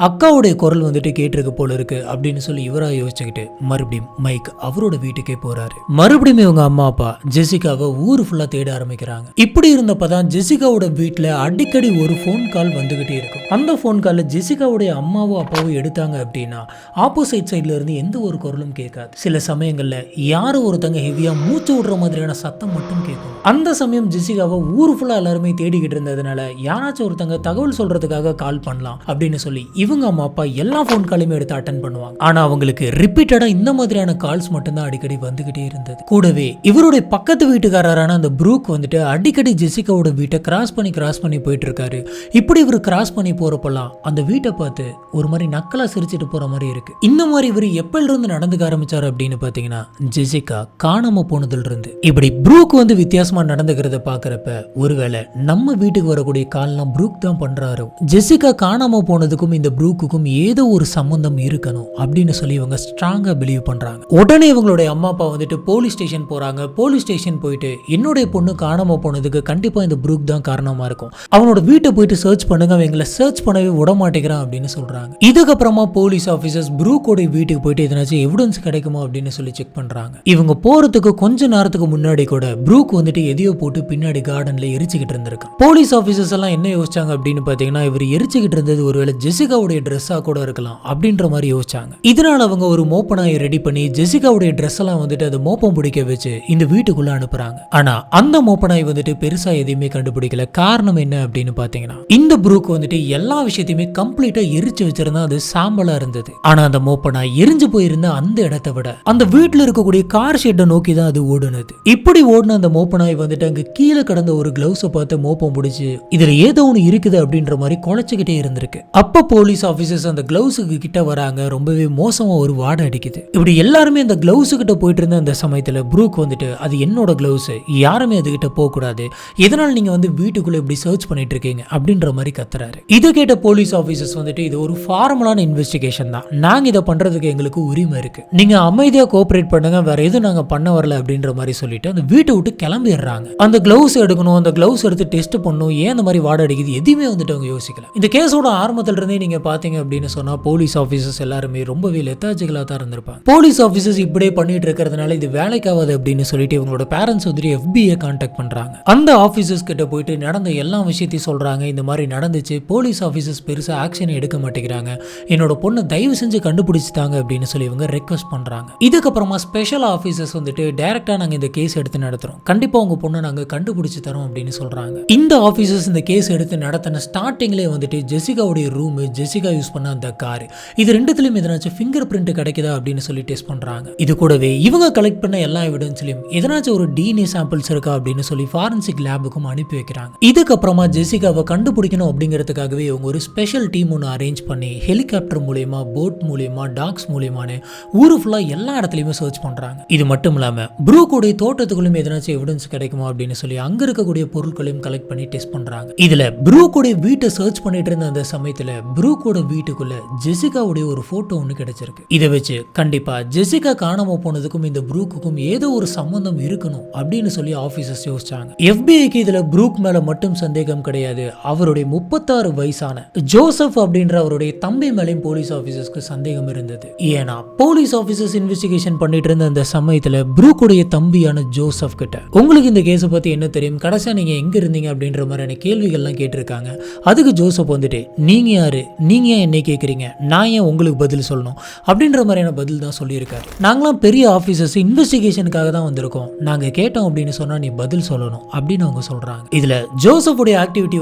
அக்காவுடைய குரல் வந்துட்டு கேட்டிருக்கு போல இருக்கு அப்படின்னு சொல்லி இவராக யோசிச்சுக்கிட்டு மறுபடியும் மைக் அவரோட வீட்டுக்கே போறாரு. மறுபடியும் இவங்க அம்மா அப்பா ஜெசிகாவை ஊர் ஃபுல்லா தேட ஆரம்பிக்கிறாங்க. இப்படி இருந்தப்பதான் ஜெசிகாவோட வீட்டில் அடிக்கடி ஒரு ஃபோன் கால் வந்துகிட்டே இருக்கும். அந்த ஃபோன் காலில் ஜெசிகாவுடைய அம்மாவோ அப்பாவோ எடுத்தாங்க அப்படின்னா ஆப்போசிட் சைட்ல இருந்து எந்த ஒரு குரலும் கேட்காது. சில சமயங்கள்ல யாரோ ஒருத்தங்க ஹெவியா மூச்சு விடுற மாதிரியான சத்தம் மட்டும் கேட்கும். அந்த சமயம் ஜெசிகாவை ஊர் ஃபுல்லா எல்லாருமே தேடிக்கிட்டு இருந்ததுனால யாராச்சும் ஒருத்தங்க தகவல் சொல்றதுக்காக கால் பண்ணலாம் அப்படின்னு சொல்லி இவங்க அம்மா அப்பா எல்லா ஃபோன் காலையுமே எடுத்து அட்டன் பண்ணுவாங்க. ஆனா அவங்களுக்கு ரிப்பீட்டடா இந்த மாதிரியான கால்ஸ் மட்டும்தான் அடிக்கடி வந்துகிட்டே இருந்தது. கூடவே இவருடைய பக்கத்து வீட்டுக்காரரான அந்த ப்ரூக் வந்துட்டு அடிக்கடி ஜெசிகாவோட வீட்டை கிராஸ் பண்ணி போயிட்டு இருக்காரு. இப்படி இவர் கிராஸ் பண்ணி போறப்பெல்லாம் அந்த வீட்டை பார்த்து ஒரு மாதிரி நக்கலா சிரிச்சிட்டு போற மாதிரி இருக்கு. இந்த மாதிரி இவர் எப்பல இருந்து நடந்துக்க ஆரம்பிச்சாரு அப்படின்னு பாத்தீங்கன்னா ஜெசிகா காணாம போனதுல இருந்து. இப்படி ப்ரூக் வந்து வித்தியாசமா நடந்துக்கிறத பாக்குறப்ப ஒருவேளை நம்ம வீட்டுக்கு வரக்கூடிய கால்லாம் ப்ரூக் தான் பண்றாரு, ஜெசிகா காணாம போனதுக்கும் இந்த ப்ரூக்குக்கும் ஏதோ ஒரு சம்பந்தம் இருக்கணும் அப்படின்னு சொல்லி இவங்க ஸ்ட்ராங்கா பிலீவ் பண்றாங்க. உடனே இவங்களுடைய அம்மா அப்பா வந்துட்டு போலீஸ் ஸ்டேஷன் போறாங்க. போலீஸ் ஸ்டேஷன் போயிட்டு என்னுடைய பொண்ணு காணாம போனதுக்கு கண்டிப்பா இந்த ப்ரூக் தான் காரணமா இருக்கும், அவனோட வீட்டை போயிட்டு சர்ச் பண்ணுங்க, அவங்களை சர்ச் பண்ணவே விட மாட்டேங்கிறான் அப்படின்னு சொல்றாங்க. இதுக்கப்புறமா போலீஸ் ஆபீசர்ஸ் ப்ரூக்கோட வீட்டுக்கு போயிட்டு எதனாச்சும் எவிடன்ஸ் கிடைக்குமா அப்படின்னு சொல்லி செக் பண்றாங்க. இவங்க போறதுக்கு கொஞ்ச நேரத்துக்கு முன்னாடி கூட ப்ரூக் வந்துட்டு எதையோ போட்டு பின்னாடி கார்டன்ல எரிச்சுக்கிட்டு இருந்திருக்கான். போலீஸ் ஆபீசர்ஸ் எல்லாம் என்ன யோசிச்சாங்க அப்படின்னு பாத்தீங்கன்னா, இவர் எரிச்சுக்கிட்டு இருந்தது ஒருவேளை ஜெசிகாவுடைய ட்ரெஸ்ஸா கூட இருக்கலாம் அப்படின்ற மாதிரி யோசிச்சாங்க. இதனால அவங்க ஒரு மோப்பனாயை ரெடி பண்ணி ஜெசிகாவுடைய ட்ரெஸ் எல்லாம் வந்துட்டு அதை மோப்பம் பிடிக்க வச்சு இந்த வீட்டுக்குள்ள அனுப்புறாங்க. ஆனா அந்த மோப்பனாய் வந்துட்டு பெருசா எதையுமே கண்டுபிடிக்கல. காரணம் என்ன அப்படின்னு பாத்தீங்கன்னா, இந்த ப்ரூக் வந்துட்டு எல்லா விஷயத்தையுமே கம்ப்ளீட்டா எரிச்சு வச்சிருந்தா அது சாம்பலா இருந்தது. ஆனா அந்த மோப்பனாய் எரிஞ்சு போயிருந்த அந்த இடத்தை விட அந்த வீட்டுல இருக்கக்கூடிய கார் ஷெட்டை நோக்கி தான் அது ஓடுனது. இப்படி ஓடின அந்த மோப்பனாய் வந்துட்டு அங்க கீழே கடந்த ஒரு கிளவுஸை பார்த்து மோப்பம் பிடிச்சு இதுல ஏதோ ஒன்று இருக்குது அப்படின்ற மாதிரி குலைச்சுக்கிட்டே இருந்திருக்கு. அப்ப போலீஸ் ஆபீசர்ஸ் அந்த கிளவுஸுக்கு கிட்ட வராங்க. ரொம்பவே மோசமா ஒரு வாடை அடிக்குது. இப்படி எல்லாருமே அந்த கிளவுஸ் கிட்ட போயிட்டு இருந்த அந்த சமயத்துல ப்ரூக் வந்துட்டு அது என்னோட கிளவுஸ், யாருமே அது கிட்ட போக கூடாது, எதனால நீங்க வந்து வீட்டுக்குள்ள இப்படி சர்ச் பண்ணிட்டு இருக்கீங்க அப்படின்ற மாதிரி கத்துறாரு. இதை கேட்ட போலீஸ் ஆபீசர்ஸ் வந்துட்டு இது ஒரு ஃபார்மலான இன்வெஸ்டிகேஷன் தான், நாங்க இதை பண்றதுக்கு எங்களுக்கு உரிமை இருக்கு, நீங்க அமைதியா கோஆபரேட் பண்ணுங்க, வேற எதுவும் நாங்க பண்ண வரல அப்படின்ற மாதிரி சொல்லிட்டு அந்த வீட்டை விட்டு கிளம்பிடுறாங்க. அந்த கிளவுஸ் எடுக்கணும், அந்த கிளவுஸ் எடுத்து டெஸ்ட் பண்ணணும், ஏன் அந்த மாதிரி வாடை அடிக்குது எதுவுமே வந்துட்டு அவங்க யோசிக்கல. இந்த கேஸோட ஆரம்பத்துல இருந்தே நீங்க பாத்தீங்க அப்படின்னு சொன்னா போலீஸ் ஆபீசர்ஸ் எல்லாருமே ரொம்பவே லெத்தாஜிகளா தான் இருந்திருப்பாங்க. போலீஸ் ஆபீசர்ஸ் இப்படியே பண்ணிட்டு இருக்கிறதுனால இது வேலைக்காவது அப்படின்னு சொல்லிட்டு இவங்களோட பேரண்ட்ஸ் வந்துட்டு FBI கான்டாக்ட் பண்றாங்க. அந்த ஆபீசர்ஸ் கிட்ட போயிட்டு நடந்த எல்லா விஷயத்தையும் சொல்றாங்க. இந்த மாதிரி நடந்துச்சு, போலீஸ் ஆபீசர்ஸ் பெருசா ஆக்ஷன் எடுக்க மாட்டேங்கிறாங்க, என்னோட பொண்ணை தயவு செஞ்சு கண்டுபிடிச்சிட்டாங்க அப்படின்னு சொல்லி இவங்க ரெக்வஸ்ட் பண்றாங்க. இதுக்கப்புறமா ஸ்பெஷல் ஆபீசர்ஸ் வந்துட்டு டைரக்டா நாங்க இந்த கேஸ் எடுத்து நடத்துறோம், கண்டிப்பா உங்க பொண்ணை நாங்க கண்டுபிடிச்சு தரோம் அப்படின்னு சொல்றாங்க. இந்த ஆபீசர்ஸ் இந்த கேஸ் எடுத்து நடத்தின ஸ்டார்டிங்லேயே வந்துட்டு ஜெசிகாவுடைய ரூம், ஜெசிகா யூஸ் பண்ண அந்த கார், இது ரெண்டுத்துலயும் எதனாச்சும் ஃபிங்கர் பிரிண்ட் கிடைக்குதா அப்படின்னு சொல்லி டெஸ்ட் பண்றாங்க. இது கூடவே இவங்க கலெக்ட் பண்ண எல்லா எவிடன்ஸ்லயும் எதனாச்சும் ஒரு DNA சாம்பிள்ஸ் இருக்கா அப்படின்னு சொல்லி ஃபாரன்சிக் லேபுக்கும் அனுப்பி வைக்கிறாங்க. இதுக்கப்புறமா ஜெசிகாவை கண்டுபிடிக்கணும் அப்படிங்கிறதுக்காகவே இவங்க ஒரு ஸ்பெஷல் டீம் ஒன்று அரேஞ்ச் பண்ணி ஹெலிகாப்டர் மூலியமா, போட் மூலியமா, டாக்ஸ் மூலியமான ஊரு ஃபுல்லா எல்லா இடத்துலயுமே சர்ச் பண்றாங்க. இது மட்டும் இல்லாம ப்ரூக்கோடைய தோட்டத்துக்குள்ளும் எதனாச்சும் எவிடன்ஸ் கிடைக்குமா அப்படின்னு சொல்லி அங்க இருக்கக்கூடிய பொருட்களையும் கலெக்ட் பண்ணி டெஸ்ட் பண்றாங்க. இதுல ப்ரூக்கோட வீட்டை சர்ச் பண்ணிட்டு இருந்த அந்த சமயத்துல ப்ரூக்கோட வீட்டுக்குள்ள ஜெசிகாவுடைய ஒரு போட்டோ ஒன்று கிடைச்சிருக்கு. இதை வச்சு கண்டிப்பா ஜெசிகா காணாம போனதுக்கும் இந்த ப்ரூக்குக்கும் ஏதோ ஒரு சம்பந்தம் இருக்கணும் அப்படின்னு சொல்லி ஆபீசர்ஸ் யோசிச்சாங்க. FBIக்கு இதுல ப்ரூக் மேல மட்டும் சந்தேகம் கிடையாது, அவருடைய 36 வயசான ஜோசப் அப்படின்ற அவருடைய தம்பி மேலையும் போலீஸ் ஆபீசர்ஸ்க்கு சந்தேகம் இருந்தது. ஏன்னா போலீஸ் ஆபீசர்ஸ் இன்வெஸ்டிகேஷன் பண்ணிட்டு இருந்த அந்த சமயத்துல ப்ரூக்குடைய தம்பியான ஜோசப் கிட்ட உங்களுக்கு இந்த கேஸை பத்தி என்ன தெரியும், கடைசியா நீங்க எங்க இருந்தீங்க அப்படின்ற மாதிரியான கேள்விகள்லாம் கேட்டிருக்காங்க. அதுக்கு ஜோசப் வந்துட்டு நீங்க யாரு, நீங்க ஏன் என்னை கேட்குறீங்க, நான் ஏன் உங்களுக்கு பதில் சொல்லணும் அப்படின்ற மாதிரியான பதில் தான் சொல்லியிருக்காரு. நாங்களாம் பெரிய ஆஃபீஸர்ஸ் இன்வெஸ்டிகேஷனுக்காக தான் வந்திருக்கோம், நாங்கள் கேட்டோம் அப்படின்னு சொன்னால் நீ பதில் சொல்லணும் அப்படின்னு அவங்க சொல்கிறாங்க. இதில் ஜோசப்புடைய ஆக்டிவிட்டி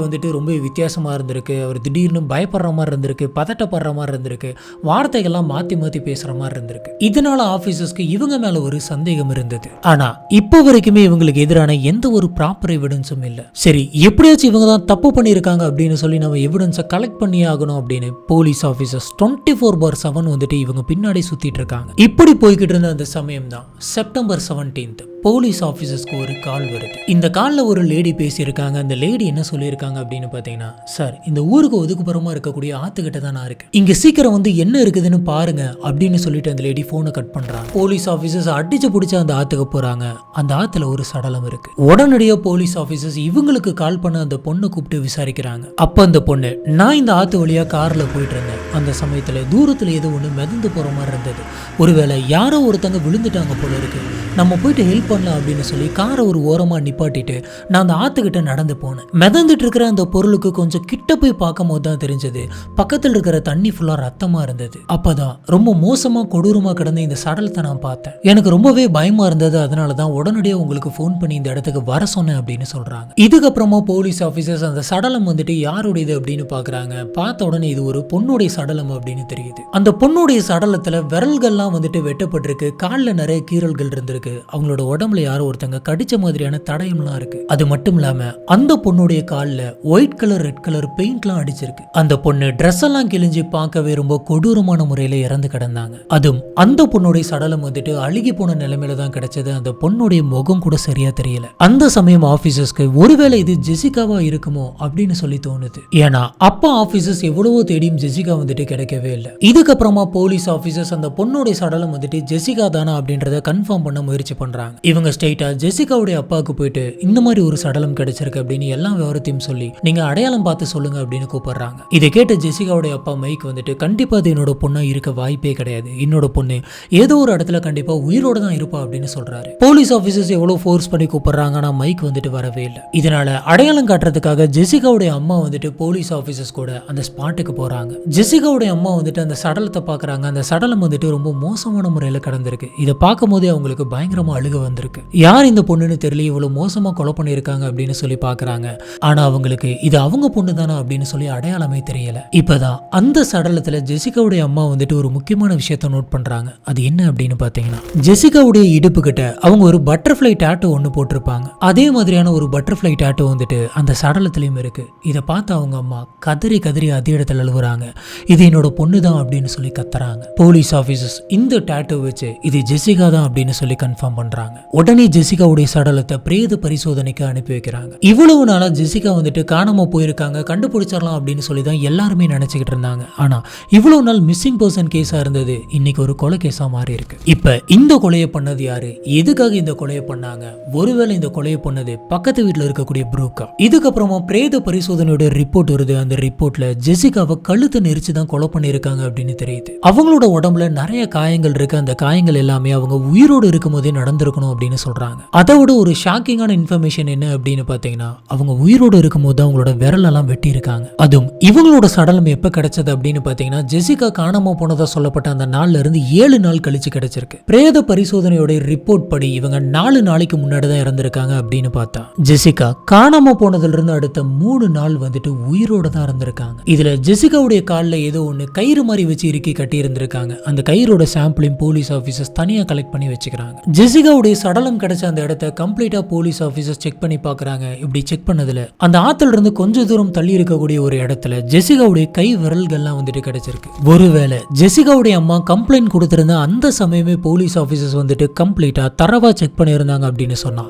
வந்துட்டு ரொம்ப வித்தியாசமாக இருந்திருக்கு. அவர் திடீர்னு பயப்படுற மாதிரி இருந்திருக்கு, பதட்டப்படுற மாதிரி இருந்திருக்கு, வார்த்தை வார்த்தைகள்லாம் மாத்தி மாத்தி பேசுற மாதிரி இருந்திருக்கு. இதனால ஆபீசர்ஸ்க்கு இவங்க மேல ஒரு சந்தேகம் இருந்தது. ஆனா இப்போ வரைக்குமே இவங்களுக்கு எதிரான எந்த ஒரு ப்ராப்பர் எவிடன்ஸும் இல்ல. சரி, எப்படியாச்சும் இவங்க தான் தப்பு பண்ணிருக்காங்க அப்படின்னு சொல்லி நம்ம எவிடன்ஸை கலெக்ட் பண்ணி ஆகணும் அப்படின்னு போலீஸ் ஆபீசர்ஸ் 24/7 வந்துட்டு இவங்க பின்னாடி சுத்திட்டு இருக்காங்க. இப்படி போய்கிட்டு இருந்த அந்த சமயம் தான் செப்டம்பர் 17 போலீஸ் ஆபீசர்ஸ்க்கு ஒரு கால் வருது. இந்த கால்ல ஒரு லேடி பேசியிருக்காங்க. அந்த லேடி என்ன சொல்லியிருக்காங்க அப்படின்னு பாத்தீங்கன்னா, சார், இந்த ஊருக்கு ஒதுக்குப்புறமா இருக்கக்கூடிய ஆத்துக்கிட்ட தான் நான் இருக்கேன், இங்க சீக்கிரம் வந்து என்ன இருக்குதுன்னு பாருங்க அப்படின்னு சொல்லிட்டு அந்த லேடி போனை கட் பண்றாங்க. போலீஸ் ஆபீசர்ஸ் அடிச்சு பிடிச்ச அந்த ஆத்துக்கு போறாங்க. அந்த ஆத்துல ஒரு சடலம் இருக்கு. உடனடியாக போலீஸ் ஆபீசர்ஸ் இவங்களுக்கு கால் பண்ண அந்த பொண்ணை கூப்பிட்டு விசாரிக்கிறாங்க. அப்ப அந்த பொண்ணு, நான் இந்த ஆத்து வழியா கார்ல போயிட்டு இருந்தேன், அந்த சமயத்துல தூரத்துல ஏதோ ஒண்ணு மிதந்து போற மாதிரி இருந்தது, ஒருவேளை யாரோ ஒருத்தங்க விழுந்துட்டாங்க போல இருக்கு, நம்ம போயிட்டு ஹெல்ப் பண்ணலாம் அப்படின்னு சொல்லி காரை ஒரு ஓரமா நிப்பாட்டிட்டு நான் அந்த ஆத்துக்கிட்ட நடந்து போனேன். மிதந்துட்டு இருக்கிற அந்த பொருளுக்கு கொஞ்சம் கிட்ட போய் பார்க்கும் போது தான் தெரிஞ்சது பக்கத்தில் இருக்கிற தண்ணி ஃபுல்லா ரத்தமா இருந்தது. அப்பதான் ரொம்ப மோசமா கொடூரமா கிடந்த இந்த சடலத்தை நான் பார்த்தேன். எனக்கு ரொம்பவே பயமா இருந்தது. அதனாலதான் உடனடியாக உங்களுக்கு போன் பண்ணி இந்த இடத்துக்கு வர சொன்னேன் அப்படின்னு சொல்றாங்க. இதுக்கப்புறமா போலீஸ் ஆபீசர்ஸ் அந்த சடலம் வந்துட்டு யாருடையது அப்படின்னு பாக்குறாங்க. பார்த்த உடனே இது ஒரு பொண்ணுடைய சடலம் அப்படின்னு தெரியுது. அந்த பொண்ணுடைய சடலத்துல விரல்கள்லாம் வந்துட்டு வெட்டப்பட்டிருக்கு, காலில் நிறைய கீறல்கள் இருந்திருக்கு, அவங்களோட உடம்புல யாரோ ஒருத்தங்க கடிச்ச மாதிரியான தடயம்லாம் இருக்கு. அது மட்டும் இல்லாம அந்த பொண்ணுடைய கால்ல ஒயிட் கலர் ரெட் கலர் பெயிண்ட்லாம் அடிச்சிருக்கு. அந்த பொண்ணு ட்ரெஸ் எல்லாம் கிழிஞ்சு பார்க்கவே ரொம்ப கொடூரமான முறையில இறந்து கிடந்தாங்க. அதுவும் அந்த பொண்ணுடைய சடலம் வந்துட்டு அழுகி போன நிலைமையில தான் கிடைச்சது. அந்த பொண்ணுடைய முகம் கூட சரியா தெரியல. அந்த சமயம் ஆபீசர்ஸ்க்கு ஒருவேளை இது ஜெசிகாவா இருக்குமோ அப்படின்னு சொல்லி தோணுது. ஏன்னா அப்ப ஆபீசர்ஸ் எவ்வளவோ தேடியும் ஜெசிகா வந்துட்டு கிடைக்கவே இல்லை. இதுக்கப்புறமா போலீஸ் ஆபீசர்ஸ் அந்த பொண்ணுடைய சடலம் வந்துட்டு ஜெசிகா தானா அப்படின்றத கன்ஃபார்ம் பண்ண முயற்சி பண்றாங்க. இவங்க ஸ்ட்ரைட்டா ஜெசிகாவுடைய அப்பாவுக்கு போயிட்டு இந்த மாதிரி ஒரு சடலம் கிடைச்சிருக்கு அப்படின்னு எல்லா விவரத்தையும் சொல்லி நீங்க அடையாளம் பார்த்து சொல்லுங்க அப்படின்னு கூப்பிடுறாங்க. இதை கேட்ட ஜெசிகாவுடைய அப்பா மைக் வந்துட்டு, கண்டிப்பா அது என்னோட பொண்ணா இருக்க வாய்ப்பே கிடையாது, என்னோட பொண்ணு ஏதோ ஒரு இடத்துல கண்டிப்பா உயிரோட தான் இருப்பா அப்படின்னு சொல்றாரு. போலீஸ் ஆபீசர்ஸ் எவ்வளவு ஃபோர்ஸ் பண்ணி கூப்பிடுறாங்க, ஆனா மைக் வந்துட்டு வரவே இல்லை. இதனால அடையாளம் காட்டுறதுக்காக ஜெசிகாவுடைய அம்மா வந்துட்டு போலீஸ் ஆபீசர்ஸ் கூட அந்த ஸ்பாட்டுக்கு போறாங்க. ஜெசிகாவுடைய அம்மா வந்துட்டு அந்த சடலத்தை பாக்குறாங்க. அந்த சடலம் வந்துட்டு ரொம்ப மோசமான முறையில கடந்திருக்கு. இதை பார்க்கும் போதே அவங்களுக்கு பயங்கரமா அழுக வந்திருக்கு. யார் இந்த பொண்ணுன்னு தெரியல, இவ்வளவு மோசமா கொலை பண்ணிருக்காங்க அப்படின்னு சொல்லி பாக்குறாங்க. ஆனா அவங்களுக்கு இது அவங்க பொண்ணு தானா அப்படின்னு சொல்லி அடையாளமே தெரியல. இப்பதான் அந்த சடலத்துல ஜெசிகாவுடைய அம்மா வந்துட்டு ஒரு முக்கியமான விஷயத்தை நோட் பண்றாங்க. அது என்ன அப்படின்னு பாத்தீங்கன்னா, ஜெசிகாவுடைய இடுப்பு கிட்ட அவங்க ஒரு பட்டர்ஃபிளை டாட்டூ ஒண்ணு போட்டிருப்பாங்க. அதே மாதிரியான ஒரு பட்டர்ஃபிளை டாட்டூ வந்துட்டு அந்த சடலத்திலயும் இருக்கு. இதை பார்த்து அவங்க அம்மா கதறி கதறி அதே இடத்துல அழுகுறாங்க. இது என்னோட பொண்ணு தான் அப்படின்னு சொல்லி கத்துறாங்க. போலீஸ் ஆபீசர்ஸ் இந்த டாட்டூ வச்சு இது ஜெசிகா தான் அப்படின்னு சொல்லி கன்ஃபார்ம் பண்றாங்க. உடனே ஜெசிகாவுடைய சடலத்தை பிரேத பரிசோதனைக்கு அனுப்பி வைக்கிறாங்க. இவ்வளவு நாளா ஜெசிகா வந்துட்டு காணாம போயிருக்காங்க, கண்டுபிடிச்சிடலாம் அப்படின்னு சொல்லி தான் எல்லாருமே நினைச்சுக்கிட்டு இருந்தாங்க. ஆனா இவ்வளவு நாள் மிஸ்ஸிங் பர்சன் கேஸா இருந்தது இன்னைக்கு ஒரு கொலை கேஸா மாறி இருக்கு. இப்ப இந்த கொலையை பண்ணது யாரு, எதுக்காக இந்த கொலையை பண்ணாங்க, ஒருவேளை இந்த கொலையை பண்ணது பக்கத்து வீட்டுல இருக்கக்கூடிய ப்ரூக்கா? இதுக்கப்புறமா பிரேத பரிசோதனையோட ரிப்போர்ட் வருது. அந்த ரிப்போர்ட்ல ஜெசிகாவை கழுத்தை நெரிச்சு தான் கொலை பண்ணிருக்காங்க அப்படின்னு தெரியுது. அவங்களோட உடம்புல நிறைய காயங்கள் இருக்கு. அந்த காயங்கள் எல்லாமே அவங்க உயிரோடு இருக்கும் போதே நடந்திருக்கணும் அப்படின்னு சொல்றாங்க. அதோட ஒரு ஷாக்கிங்கான இன்ஃபர்மேஷன் என்ன அப்படின்னு பாத்தீங்கன்னா, அவங்க உயிரோடு இருக்கும் போது அவங்களோட விரல் எல்லாம் வெட்டி இருக்காங்க. அதுவும் இவங்களோட சடலம் எப்ப கிடைச்சது அப்படின்னு பாத்தீங்கன்னா, ஜெசிகா காணாம போனதா சொல்லப்பட்ட அந்த நாள்ல இருந்து 7 நாள் கழிச்சு கிடைச்சிருக்கு. பிரேத பரிசோதனையோட ரிப்போர்ட் படி இவங்க 4 நாளைக்கு முன்னாடி தான் இறந்திருக்காங்க அப்படின்னு பார்த்தா, ஜெசிகா காணாம போனதுல இருந்து அடுத்த 3 நாள் வந்துட்டு உயிரோட தான் இருந்திருக்காங்க. இதுல ஜெசிகாவுடைய கால்ல ஏதோ ஒண்ணு கயிறு மாதிரி வச்சு இறுக்கி கட்டி இருந்திருக்காங்க. அந்த கயிறோட சாம்பிளையும் போலீஸ் ஆபீசர்ஸ் தனியா கலெக்ட் பண்ணி வச்சுக்கிறாங்க. ஜெசிகாவுடைய சடலம் கிடைச்ச அந்த இடத்தை கம்ப்ளீட்டா போலீஸ் ஆபீசர்ஸ் செக் பண்ணி பாக்குறாங்க. இப்படி செக் பண்ணதுல அந்த ஆத்துல இருந்து கொஞ்ச தூரம் தள்ளி இருக்கக்கூடிய ஒரு இடத்துல ஜெசிகாவுடைய கை விரல்கள்லாம் வந்துட்டு கிடைச்சிருக்கு. ஒருவேளை ஜெசிகாவுடைய அம்மா கம்ப்ளைண்ட் கொடுத்திருந்த அந்த சமயமே போலீஸ் ஆபீசர்ஸ் வந்துட்டு கம்ப்ளீட்டா தரவா செக் பண்ணியிருந்தாங்க அப்படின்னு சொன்னா,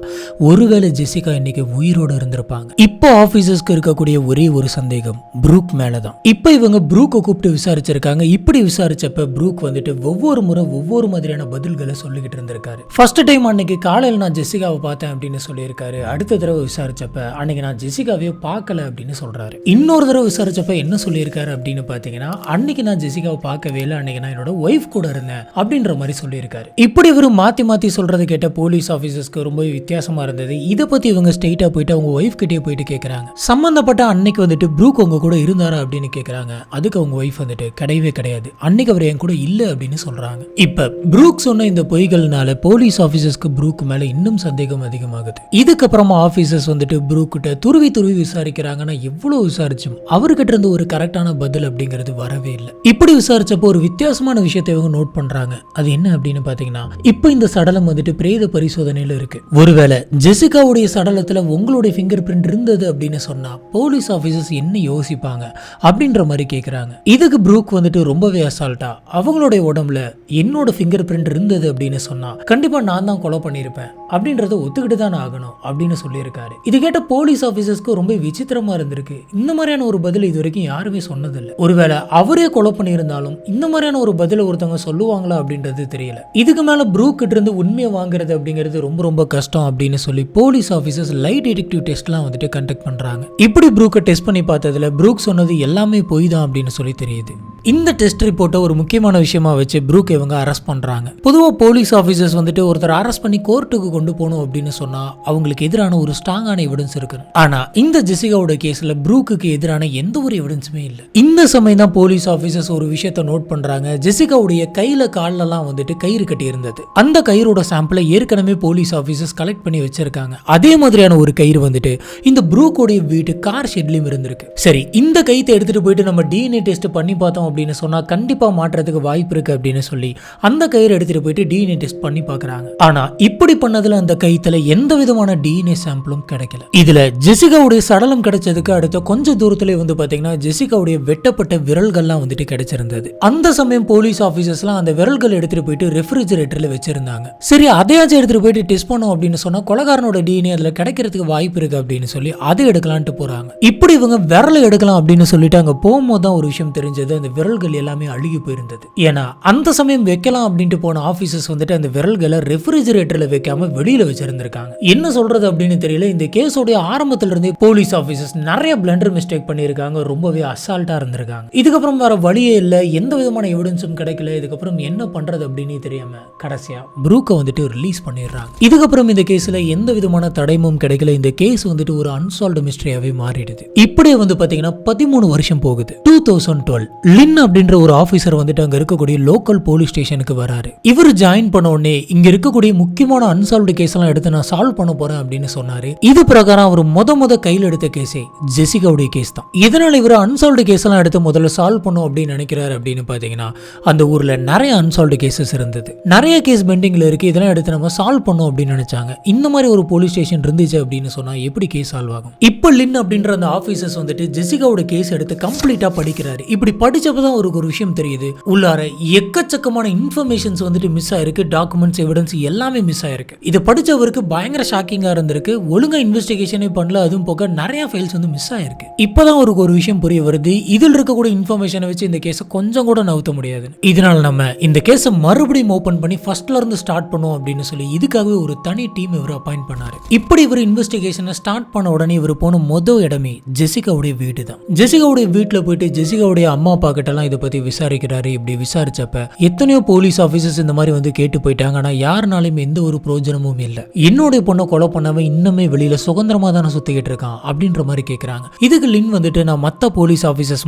ஒருவேளை ஜெசிகா இன்னைக்கு உயிரோட இருந்திருப்பாங்க. இப்போ ஆபீசர்ஸ்க்கு இருக்கக்கூடிய ஒரே ஒரு சந்தேகம் ப்ரூக் மேலதான். இப்போ இவங்க ப்ரூக்கை கூப்பிட்டு விசாரிச்சிருக்காங்க. இப்படி விசாரிச்சப்ப ப்ரூக் வந்துட்டு ஒவ்வொரு முறை ஒவ்வொரு மாதிரியான பதில்களை சொல்லிக்கிட்டு இருந்திருக்காரு. ஃபர்ஸ்ட் டைம் அன்னைக்கு காலையில் நான் ஜெசிகாவை பார்த்தேன் அப்படின்னு சொல்லியிருக்காரு. அடுத்த தடவை விசாரிச்சப்ப அன்னைக்கு நான் ஜெசிகாவே பார்க்கல அப்படின்னு சொல்றாரு. இன்னொரு தடவை விசாரிச்சப்ப என்ன சொல்லியிருக்காரு அப்படின்னு பாத்தீங்கன்னா, அன்னைக்கு நான் ஜெசிகாவை பார்க்கவே இல்லை, அன்னைக்கு நான் என்னோட ஒய்ஃப் கூட இருந்தேன் அப்படின்ற மாதிரி சொல்லியிருக்காரு. இப்படி இவரு மாத்தி மாத்தி சொல்றதை கேட்ட போலீஸ் ஆபீசர்ஸ்க்கு ரொம்ப வித்தியாசமா இருந்தது. இதை பத்தி இவங்க ஸ்ட்ரெயிட்டா போயிட்டு அவங்க ஒய்ஃப் கிட்டே போயிட்டு கேட்கறாங்க. சம்பந்தப்பட்ட அன்னைக்கு வந்துட்டு ப்ரூக் உங்க கூட இருந்தாரா அப்படின்னு கேட்கறாங்க. அதுக்கு அவங்க ஒய்ஃப் வந்துட்டு கிடையவே கிடையாது, அன்னைக்கு அவர் என் கூட இல்ல அப்படின்னு சொல்றாங்க. இப்ப ப்ரூக் சொன்ன இந்த பொய்கள்னால போலீஸ் ஆபீசர்ஸ்க்கு ப்ரூக் மேல இன்னும் சந்தேகம் அதிகமாகுது. இதுக்கப்புறமா ஆபீசர்ஸ் வந்துட்டு ப்ரூக் கிட்ட துருவி விசாரிக்கிறாங்கன்னா எவ்வளவு விசாரிச்சும் அவர்கிட்ட இருந்து ஒரு கரெக்டான பதில் அப்படிங்கிறது வரவே இல்லை. இப்படி விசாரிச்சப்போ ஒரு வித்தியாசமான விஷயத்தை இவங்க நோட் பண்றாங்க. அது என்ன அப்படின்னு பாத்தீங்கன்னா, இப்போ இந்த சடலம் வந்துட்டு பிரேத பரிசோதனையில இருக்கு. ஒருவேளை ஜெசிகாவுடைய சடலத்துல உங்களுடைய ஃபிங்கர் பிரிண்ட் இருந்தது அப்படின்னு சொன்னா போலீஸ் ஆபீசர்ஸ் என்ன யோசிப்பாங்க அப்படின்ற மாதிரி கேக்குறாங்க. இதுக்கு ப்ரூக் வந்துட்டு ரொம்பவே அசால்ட்டா அவங்களுடைய உடம்புல என்னோட ஃபிங்கர் பிரிண்ட் இருந்தது அப்படின்னு சொன்னா கண்டிப்பா நான் தான் கொலை பண்ணிருப்பேன் அப்படின்றத ஒத்துக்கிட்டு தான் ஆகணும் அப்படின்னு சொல்லியிருக்காரு. இது கேட்ட போலீஸ் ஆபீசர்ஸ்க்கு ரொம்ப விசித்திரமா இருந்திருக்கு. இந்த மாதிரியான ஒரு பதில் இது வரைக்கும் யாருமே சொன்னதில்லை. ஒருவேளை அவரே கொலை பண்ணியிருந்தாலும் இந்த மாதிரியான ஒரு பதில ஒருத்தவங்க சொல்லுவாங்களா அப்படின்றது தெரியல. இதுக்கு மேல ப்ரூக் கிட்ட இருந்து உண்மையை வாங்குறது அப்படிங்கிறது ரொம்ப கஷ்டம் அப்படின்னு சொல்லி போலீஸ் ஆபீசர்ஸ் லைட் டிடெக்டிவ் டெஸ்ட்லாம் வந்துட்டு கண்டக்ட் பண்றாங்க. இப்படி ப்ரூக்கை டெஸ்ட் பண்ணி பார்த்ததுல ப்ரூக் சொன்னது எல்லாமே பொய் தான் அப்படின்னு சொல்லி தெரியுது. இந்த டெஸ்ட் ரிப்போர்ட்டை ஒரு முக்கியமான விஷயமா வச்சு ப்ரூக் இவங்க அரெஸ்ட் பண்றாங்க. பொதுவா போலீஸ் ஆபீசர்ஸ் வந்துட்டு ஒருத்தர் அரெஸ்ட் பண்ணி கோர்ட்டுக்கு கொண்டு போகணும் அப்படின்னு சொன்னா அவங்களுக்கு எதிரான ஒரு ஸ்ட்ராங்கான எவிடன்ஸ் இருக்கு. ஆனா இந்த ஜெசிகாவோட கேஸ்ல ப்ரூக்குக்கு எதிரான எந்த ஒரு எவிடன்ஸுமே இல்ல. இந்த சமயம் தான் போலீஸ் ஆபீசர்ஸ் ஒரு விஷயத்தை நோட் பண்றாங்க. ஜெசிகாவுடைய கையில கால்லலாம் வந்துட்டு கயிறு கட்டி இருந்தது. அந்த கயிறோட சாம்பிளை ஏற்கனவே போலீஸ் ஆபீசர்ஸ் கலெக்ட் பண்ணி வச்சிருக்காங்க. அதே மாதிரியான ஒரு கயிறு வந்துட்டு இந்த ப்ரூக்கோடைய வீட்டு கார் ஷெட்லயும் இருந்திருக்கு. சரி, இந்த கயித்தை எடுத்துட்டு போயிட்டு நம்ம டிஎன்ஏ டெஸ்ட் பண்ணி பார்த்தோம் அப்படின்னு சொன்னா கண்டிப்பா மாற்றத்துக்கு வாய்ப்பு இருக்கு அப்படின்னு சொல்லி அந்த கயிறு எடுத்துட்டு போயிட்டு டிஎன்ஏ டெஸ்ட் பண்ணி பார்க்கறாங்க. ஆனா இப்படி பண்ணதுல அந்த கயித்துல எந்த விதமான டிஎன்ஏ சாம்பிளும் கிடைக்கல. இதுல ஜெசிகாவுடைய சடலம் கிடைச்சதுக்கு அடுத்த கொஞ்ச தூரத்துல வந்து பாத்தீங்கன்னா ஜெசிகாவுடைய வெட்டப்பட்ட விரல்கள்லாம் வந்துட்டு கிடைச்சிருந்தது. அந்த சமயம் போலீஸ் ஆபீசர்ஸ்லாம் அந்த விரல்கள் எடுத்துட்டு போயிட்டு ரெஃப்ரிஜரேட்டர்ல வச்சிருந்தாங்க. சரி, அதையாச்சும் எடுத்துட்டு போயிட்டு டெஸ்ட் பண்ணோம் அப்படின்னு சொன்னா கொலைகாரனோட டிஎன்ஏ அதுல கிடைக்கிறதுக்கு வாய்ப்பு இருக்கு அப்படின்னு சொல்லி அதை எடுக்கலான்ட்டு போறாங்க. இப்படி இவங்க விரலை எடுக்கலாம் அப்படின்னு சொல்லிட்டு அங்க போகும்போது தான் ஒரு விஷயம் தெரிஞ்சது. அந்த விரல்கள் எல்லாமே அழுகி போயிருந்தது. ஏன்னா அந்த சமயம் வைக்கலாம் அப்படின்ட்டு போன ஆபீசர்ஸ் வந்துட்டு அந்த விரல்களை ரெஃப்ரிஜரேட்டர்ல வைக்காம வெளியில வச்சிருந்திருக்காங்க. என்ன சொல்றது அப்படின்னு தெரியல. இந்த கேஸோட ஆரம்பத்துல இருந்தே போலீஸ் ஆபீசர்ஸ் நிறைய பிளண்டர் மிஸ்டேக் பண்ணியிருக்காங்க. ரொம்பவே அசால்ட்டா இருந்திருக்காங்க. இதுக்கப்புறம் வேற வழியே இல்லை, எந்த விதமான எவிடன்ஸும் கிடைக்கல. இதுக்கப்புறம் என்ன பண்றது அப்படின்னு தெரியாம கடைசியா ப்ரூக்கை வந்துட்டு ரிலீஸ் பண்ணிடுறாங்க. இதுக்கப்புறம் இந்த கேஸ்ல எந்த விதமான தடயமும் கிடைக்கல. இந்த கேஸ் வந்துட்டு ஒரு அன்சால்வ்டு மிஸ்டரியாவே மாறிடுது. இப்படியே வந்து பாத்தீங்கன்னா 13 வருஷம் போகுது. 2012 லின் அப்படின்ற ஒரு ஆபீசர் வந்துட்டு அங்க இருக்கக்கூடிய லோக்கல் போலீஸ் ஸ்டேஷனுக்கு வராரு. இவர் ஜாயின் பண்ண உடனே இங்க இருக்கக்கூடிய முக்கியமான அன்சால்வ்டு கேஸ் எல்லாம் எடுத்து நான் சால்வ் பண்ண போறேன் அப்படின்னு சொன்னாரு. இது பிரகாரம் அவர் முத கையில் எடுத்த கேஸே ஜெசிகாவுடைய கேஸ் தான். இதனால இவர் அன்சால்வ்டு கேஸ் எல்லாம் எடுத்து முதல்ல சால்வ் பண்ணும் அப்படின்னு நினைக்கிறாரு. அப்படின்னு பாத்தீங்கன்னா அந்த ஊர்ல நிறைய அன்சால்வ்டு கேசஸ் இருந்தது. நிறைய கேஸ் பெண்டிங்ல இருக்கு. இதெல்லாம் எடுத்து நம்ம சால்வ் பண்ணும் அப்படின்னு நினைச்சாங்க. இந்த மாதிரி ஒரு போலீஸ் ஸ்டேஷன் இருந்துச்சு அப்படின்னு சொன்னா எப்படி கேஸ் சால்வ் ஆகும்? இப்ப லின் அப்படின்ற அந்த ஆபீசர்ஸ் வந்துட்டு ஜெசிகாவோட கேஸ் எடுத்து கம்ப்ளீட்டா படிக்கிறாரு. இப்படி படிச்சப்பதான் ஒரு விஷயம் தெரியுது. உள்ளார எக்கச்சக்கமான இன்ஃபர்மேஷன்ஸ் வந்துட்டு மிஸ் ஆயிருக்கு. டாக்குமெண்ட்ஸ், எவிடன்ஸ் எல்லாமே மிஸ் ஆயிருக்கு. இதை படிச்சவருக்கு பயங்கர ஷாக்கிங்கா இருந்திருக்கு. ஒழுங்கா இன்வெஸ்டிகேஷனே பண்ணல. அதுவும் போக நிறைய ஃபைல்ஸ் வந்து மிஸ் ஆயிருக்கு. இப்பதான் ஒரு விஷயம் புரிய வருது. இதில் இருக்கக்கூடிய இன்ஃபர்மேஷனை வச்சு இந்த கேஸை கொஞ்சம் கூட நவுத்த முடியாது. இதனால நம்ம இந்த கேஸை மறுபடியும் ஓபன் பண்ணி ஃபர்ஸ்ட்ல இருந்து ஸ்டார்ட் பண்ணுவோம் அப்படின்னு சொல்லி இதுக்காகவே ஒரு தனி டீம் இவர் அப்பாயிண்ட் பண்ணாரு. இப்படி இவர் இன்வெஸ்டிகேஷனை ஸ்டார்ட் பண்ண உடனே இவர் போன முதல் இடமே ஜெசிகாவுடைய வீடு தான். ஜெசிகாவுடைய வீட்டுல போயிட்டு ஜெசிகாவுடைய அம்மா அப்பா கிட்ட எல்லாம் இதை பத்தி விசாரிக்கிறாரு. இப்படி விசாரிச்சப்ப எத்தனையோ போலீஸ் ஆபீசர்ஸ் இந்த மாதிரி வந்து கேட்டு போயிட்டாங்க. ஆனா யாருனாலும் எந்த ஒரு பிரயோஜனமும் இல்ல. என்னோட பொண்ணை கொலை பண்ணவன் இன்னுமே வெளியில சுதந்திரமா தானே சுத்திக்கிட்டு இருக்கான் அப்படின்ற மாதிரி கேட்கறாங்க. இதுக்கு லின் வந்துட்டு நான் மத்த போலீஸ் ஆபீசர்ஸ்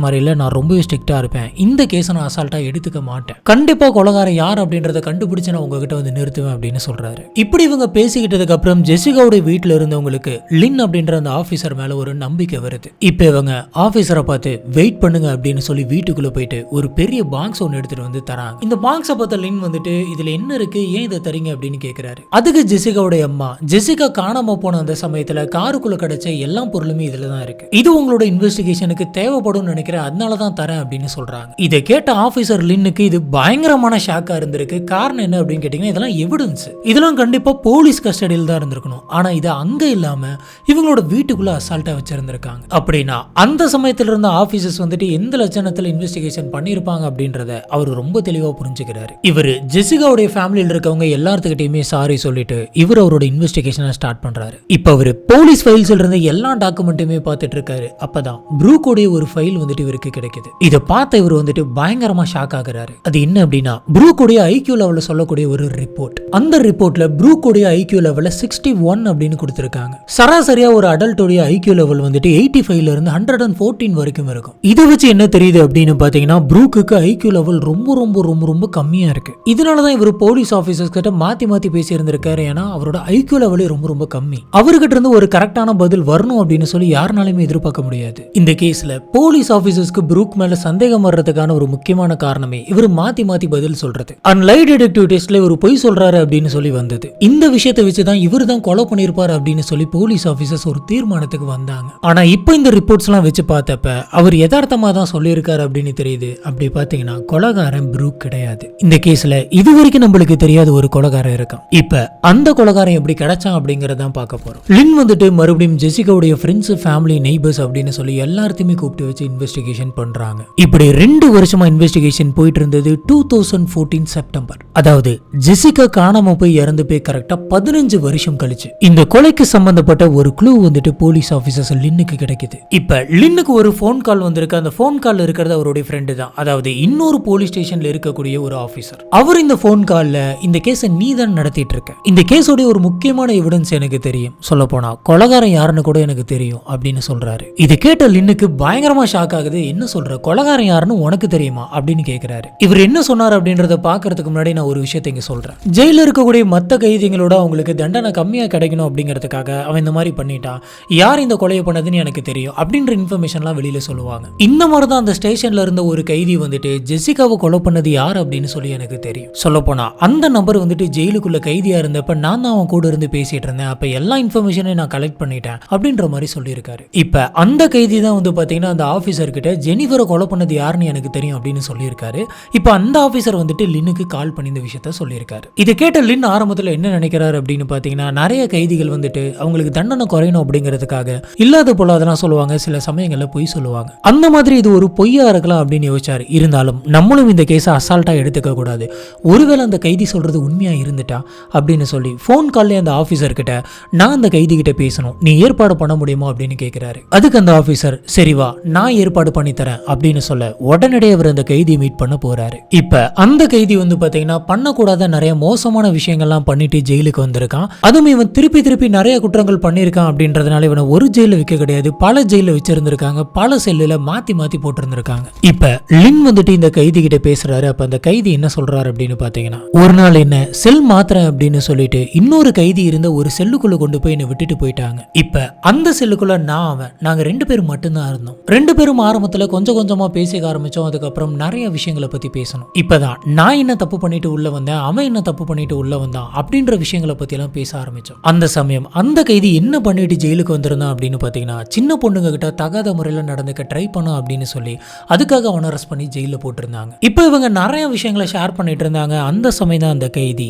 மாதிரி இல்ல, நான் ரொம்பவே ஸ்ட்ரிக்டா இருப்பேன். இந்த கேஸை நான் அசால்ட்டா எடுத்துக்க மாட்டேன். கண்டிப்பா கொலைகாரன் யார் அப்படின்றத கண்டுபிடிச்சு நான் உங்ககிட்ட வந்து நிறுத்துவேன் அப்படின்னு சொல்றாரு. இப்படி இவங்க பேசிக்கிட்டதுக்கு அப்புறம் ஜெசிகாவுடைய வீட்டுல இருந்தவங்களுக்கு லின் அப்படின்ற அந்த ஆபீசர் மேல ஒரு நம்பிக்கை வருது. இப்ப இவங்க ஆபீசரை பார்த்து வெயிட் பண்ணுங்க அப்படின்னு சொல்லி வீட்டுக்குள்ள போயிட்டு ஒரு பெரிய பாக்ஸ் ஒன்னு எடுத்துட்டு வந்து தராங்க. இந்த பாக்ஸை பார்த்த லின் வந்துட்டு இதுல என்ன இருக்கு, ஏன் இதை தரீங்க அப்படின்னு கேக்குறாரு. அதுக்கு ஜெசிகாவுடைய அம்மா, ஜெசிகா காணாம போன அந்த சமயத்துல காருக்குள்ள கிடைச்ச எல்லா பொருளுமே இதுல தான் இருக்கு. இது உங்களோட இன்வெஸ்டிகேஷனுக்கு தேவைப்படும் நினைக்கிறேன், அதனாலதான் தரேன் அப்படின்னு சொல்றாங்க. இதை கேட்ட ஆபீசர் லின்னுக்கு இது பயங்கரமான ஷாக்கா இருந்திருக்கு. காரணம் என்ன அப்படின்னு கேட்டீங்கன்னா இதெல்லாம் எவிடன்ஸ், இதெல்லாம் கண்டிப்பா போலீஸ் கஸ்டடியில் தான் இருந்திருக்கணும். ஆனா இது அங்க இல்லாம இவங்களோட வீட்டுக்குள்ள அசால்ட்டா வச்சிருந்திருக்காங்க. அப்படின்னா அந்த சமயத்துல இருந்த ஆபீசர்ஸ் வந்துட்டு எந்த லட்சணத்துல இன்வெஸ்டிகேஷன் பண்ணிருப்பாங்க அப்படின்றத அவர் ரொம்ப தெளிவா புரிஞ்சுக்கிறாரு. இவர் ஜெசிகாவுடைய ஃபேமிலியில் இருக்கவங்க எல்லாத்துக்கிட்டையுமே சாரி சொல்லிட்டு இவர் அவரோட இன்வெஸ்டிகேஷனை ஸ்டார்ட் பண்றாரு. இப்ப அவர் போலீஸ் ஃபைல்ஸ்ல இருந்த எல்லா டாக்குமெண்ட்டுமே பார்த்துட்டு இருக்காரு. அப்பதான் ப்ரூக்கோடைய ஒரு ஃபைல் வந்துட்டு இவருக்கு கிடைக்குது. இதை பார்த்த இவர் வந்துட்டு பயங்கரமா ஷாக் ஆகுறாரு. அது என்ன அப்படின்னா ப்ரூக்கோடைய ஐக்யூ லெவல்ல சொல்லக்கூடிய ஒரு ரிப்போர்ட். அந்த ரிப்போர்ட்ல ப்ரூக்கோடைய ஐக்யூ லெவல்ல 61 அப்படின்னு கொடுத்திருக்காங்க. சராசரியா ஒரு அடல்ட்டோடைய ஐக்யூ லெவல் வந்துட்டு 85ல இருந்து 114 வரைக்கும் இருக்கும். இதை வச்சு என்ன தெரியுது அப்படின்னு பாத்தீங்கன்னா ப்ரூக்குக்கு ஐக்யூ லெவல் ரொம்ப ரொம்ப ரொம்ப ரொம்ப கம்மியா இருக்கு. இதனாலதான் இவர் போலீஸ் ஆபீசர்ஸ் கிட்ட மாத்தி மாத்தி பேசி இருந்திருக்காரு. ஏன்னா அவரோட ஐக்யூ லெவலே ரொம்ப ரொம்ப கம்மி. அவர்கிட்ட இருந்து ஒரு கரெக்டான பதில் வரணும் அப்படின்னு சொல்லி யாருனாலுமே எதிர்பார்க்க முடியாது. இந்த கேஸ்ல போலீஸ் ஆபீசர்ஸ்க்கு ப்ரூக் மேல சந்தேகம் வர்றதுக்கான ஒரு முக்கியமான காரணமே இவர் மாத்தி மாத்தி பதில் சொல்றது. அண்ட் லை டிடெக்டிவ் டெஸ்ட்ல இவர் பொய் சொல்றாரு அப்படின்னு சொல்லி வந்தது. இந்த விஷயத்தை வச்சுதான் இவர் தான் கொலை பண்ணிருப்பாரு அப்படின்னு சொல்லி போலீஸ் ஆபீசர்ஸ் ஒரு தீர்மானத்துக்கு வந்தாங்க. ஆனா இப்போ இந்த ரிப்போர்ட்ஸ் எல்லாம் வச்சு பார்த்தப்ப அவர் யதார்த்தமா தான் சொல்லியிருக்காரு அப்படின்னு தெரியுது. அப்படி பாத்தீங்கன்னா கொலைகாரன் ப்ரூக் கிடையாது. இந்த கேஸ்ல இது வரைக்கும் நம்மளுக்கு தெரியாத ஒரு கொலைகாரன் இருக்கான். இப்ப அந்த கொலைகாரன் எப்படி கிடைச்சான் அப்படிங்கறதான் பார்க்க போறோம். லின் வந்துட்டு மறுபடியும் ஜெசிகாவுடைய ஃப்ரெண்ட்ஸ், ஃபேமிலி, நெய்பர்ஸ் அப்படின்னு சொல்லி எல்லாத்தையுமே கூப்பிட்டு வச்சு இன்வெஸ்டிகேஷன் பண்றாங்க. இப்படி 2 வருஷமா இன்வெஸ்டிகேஷன் போயிட்டு இருந்தது. 2014 செப்டம்பர், அதாவது ஜெசிகா காணாம போய் இறந்து போய் கரெக்டா 15 வருஷம் கழிச்சு இந்த கொலைக்கு சம்பந்தப்பட்ட ஒரு க்ளூ வந்துட்டு போலீஸ் ஆபீசர்ஸ் லின்னுக்கு கிடைக்குது. இப்ப லின்னுக்கு ஒரு போன் கால் வந்திருக்கு. அந்த போன் கால் இருக்கிறது அவருடைய ஃப்ரெண்டு தான், அதாவது இன்னொரு போலீஸ் ஸ்டேஷன்ல இருக்கக்கூடிய ஒரு ஆபீசர். அவர் இந்த போன் கால்ல இந்த கேஸை நீ தான் நடத்திட்டு இருக்க, இந்த கேஸோட ஒரு முக்கியமான எவிடன்ஸ் எனக்கு தெரியும், சொல்ல போனா கொலைகாரன் யாருன்னு கூட எனக்கு தெரியும் அப்படின்னு சொல்றாரு. இது கேட்ட லின்னுக்கு பயங்கரமா ஷாக் ஆகுது. என்ன சொல்ற, கொலைகாரன் யாருன்னு உனக்கு தெரியுமா அப்படின்னு கேட்கிறாரு. இவர் என்ன சொன்னார் அப்படின்றத பாக்குறதுக்கு முன்னாடி நான் ஒரு விஷயத்தை இங்க சொல்றேன். ஜெயில இருக்கக்கூடிய மத்த கைதிகளோட அவங்களுக்கு தண்டனை கம்மியா கிடைக்கணும் அப்படிங்கிறதுக்காக அவன் இந்த மாதிரி பண்ணிட்டான், யார் இந்த கொலையை பண்ணதுன்னு எனக்கு தெரியும் அப்படின்ற இன்ஃபர்மேஷன்லாம் வெளியில சொல்லுவாங்க. இந்த மாதிரி தான் அந்த ஸ்டேஷன்ல இருந்த ஒரு கைதி வந்துட்டு ஜெசிகாவை கொலை பண்ணது யார் அப்படின்னு சொல்லி எனக்கு தெரியும். சொல்ல போனா அந்த நபர் வந்துட்டு ஜெயிலுக்குள்ள கைதியா இருந்தப்ப நான் தான் அவன் கூட இருந்து பேசிட்டு இருந்தேன், அப்ப எல்லா இன்ஃபர்மேஷனையும் நான் கலெக்ட் பண்ணிட்டேன் அப்படின்ற மாதிரி சொல்லியிருக்காரு. இப்ப அந்த கைதி தான் வந்து பாத்தீங்கன்னா அந்த ஆபீசர் கிட்ட ஜெனிஃபரை கொலை பண்ணது யாருன்னு எனக்கு தெரியும் அப்படின்னு சொல்லியிருக்காரு. இப்ப அந்த ஆபீசர் வந்துட்டு லின்னுக்கு கால் பண்ணி இந்த விஷயத்த சொல்லியிருக்காரு. இதை கேட்ட லின் ஆரம்பத்துல என்ன நினைக்கிறாரு அப்படின்னு பாத்தீங்கன்னா, நிறைய கைதிகள் வந்துட்டு அவங்களுக்கு தண்டனை குறையணும் அப்படிங்கிறதுக்காக இல்லாத போல அதெல்லாம் சொல்லுவாங்க, சில சமயங்கள்ல பொய் சொல்லுவாங்க, அந்த மாதிரி இது ஒரு பொய்யா இருக்கலாம் அப்படின்னு யோசிச்சாரு. இருந்தாலும் நம்மளும் இந்த கேஸை அசால்ட்டா எடுத்துக்க கூடாது, ஒருவேளை அந்த கைதி சொல்றது உண்மையா இருந்துட்டா அப்படின்னு சொல்லி போன் கால்ல அந்த ஆபீசர் கிட்ட நான் அந்த கைதி கிட்ட பேசணும், நீ ஏற்பாடு பண்ண முடியுமா அப்படின்னு கேட்கிறாரு. அதுக்கு அந்த ஆபீசர் சரி வா நான் ஏற்பாடு பண்ணி தரேன் அப்படின்னு சொல்ல உடனடியே அவர் அந்த கைதியை மீட் பண்ண போறாரு. இப்ப அந்த கைதி வந்து பாத்தீங்கன்னா பண்ணக்கூடாத நிறைய மோசமான விஷயங்கள்லாம் பண்ணிட்டு ஜெயிலுக்கு வந்திருக்கான். அதுவும் இவன் திருப்பி திருப்பி நிறைய குற்றங்கள் பண்ணியிருக்கான் அப்படின்றதுனால இவனை ஒரு ஜெயில வைக்க கிடையாது, பல ஜெயில வச்சிருந்திருக்காங்க, பல செல்லுல மாத்தி மாத்தி போட்டிருந்திருக்காங்க. இப்ப லின் வந்துட்டு இந்த கைதி கிட்ட பேசுறாரு. அப்ப அந்த கைதி என்ன சொல்றாரு அப்படின்னு பாத்தீங்கன்னா, ஒரு நாள் என்ன செல் மாத்திரேன் அப்படின்னு சொல்லிட்டு இன்னொரு கைதி இருந்த ஒரு செல்லுக்குள்ள கொண்டு போய் என்ன விட்டுட்டு போயிட்டாங்க. இப்ப அந்த செல்லுக்குள்ள நாங்க 2 பேரும் மட்டும்தான் இருந்தோம். 2 பேரும் ஆரம்பத்துல கொஞ்சம் கொஞ்சமா பேசிக்க ஆரம்பிச்சோம். அதுக்கப்புறம் நிறைய விஷயங்களை பத்தி பேசணும். இப்பதான் நான் என்ன தப்பு பண்ணிட்டு உள்ள வந்தேன், அவன் என்ன தப்பு பண்ணிட்டு உள்ள வந்தான் அப்படின்ற விஷயங்களை பத்தி எல்லாம் பேச ஆரம்பிச்சோம். அந்த சமயம் அந்த கைதி என்ன பண்ணிட்டு ஜெயிலுக்கு வந்திருந்தான் அப்படின்னு பாத்தீங்கன்னா, சின்ன பொண்ணுங்க கிட்ட தகாத முறையில நடந்துக்க ட்ரை பண்ணும் அப்படின்னு சொல்லி அதுக்காக அவனை அரெஸ்ட் பண்ணி ஜெயில போட்டிருந்தாங்க. இப்போ இவங்க நிறைய விஷயங்களை ஷேர் பண்ணிட்டு இருந்தாங்க. அந்த சமயம் தான் அந்த கைதி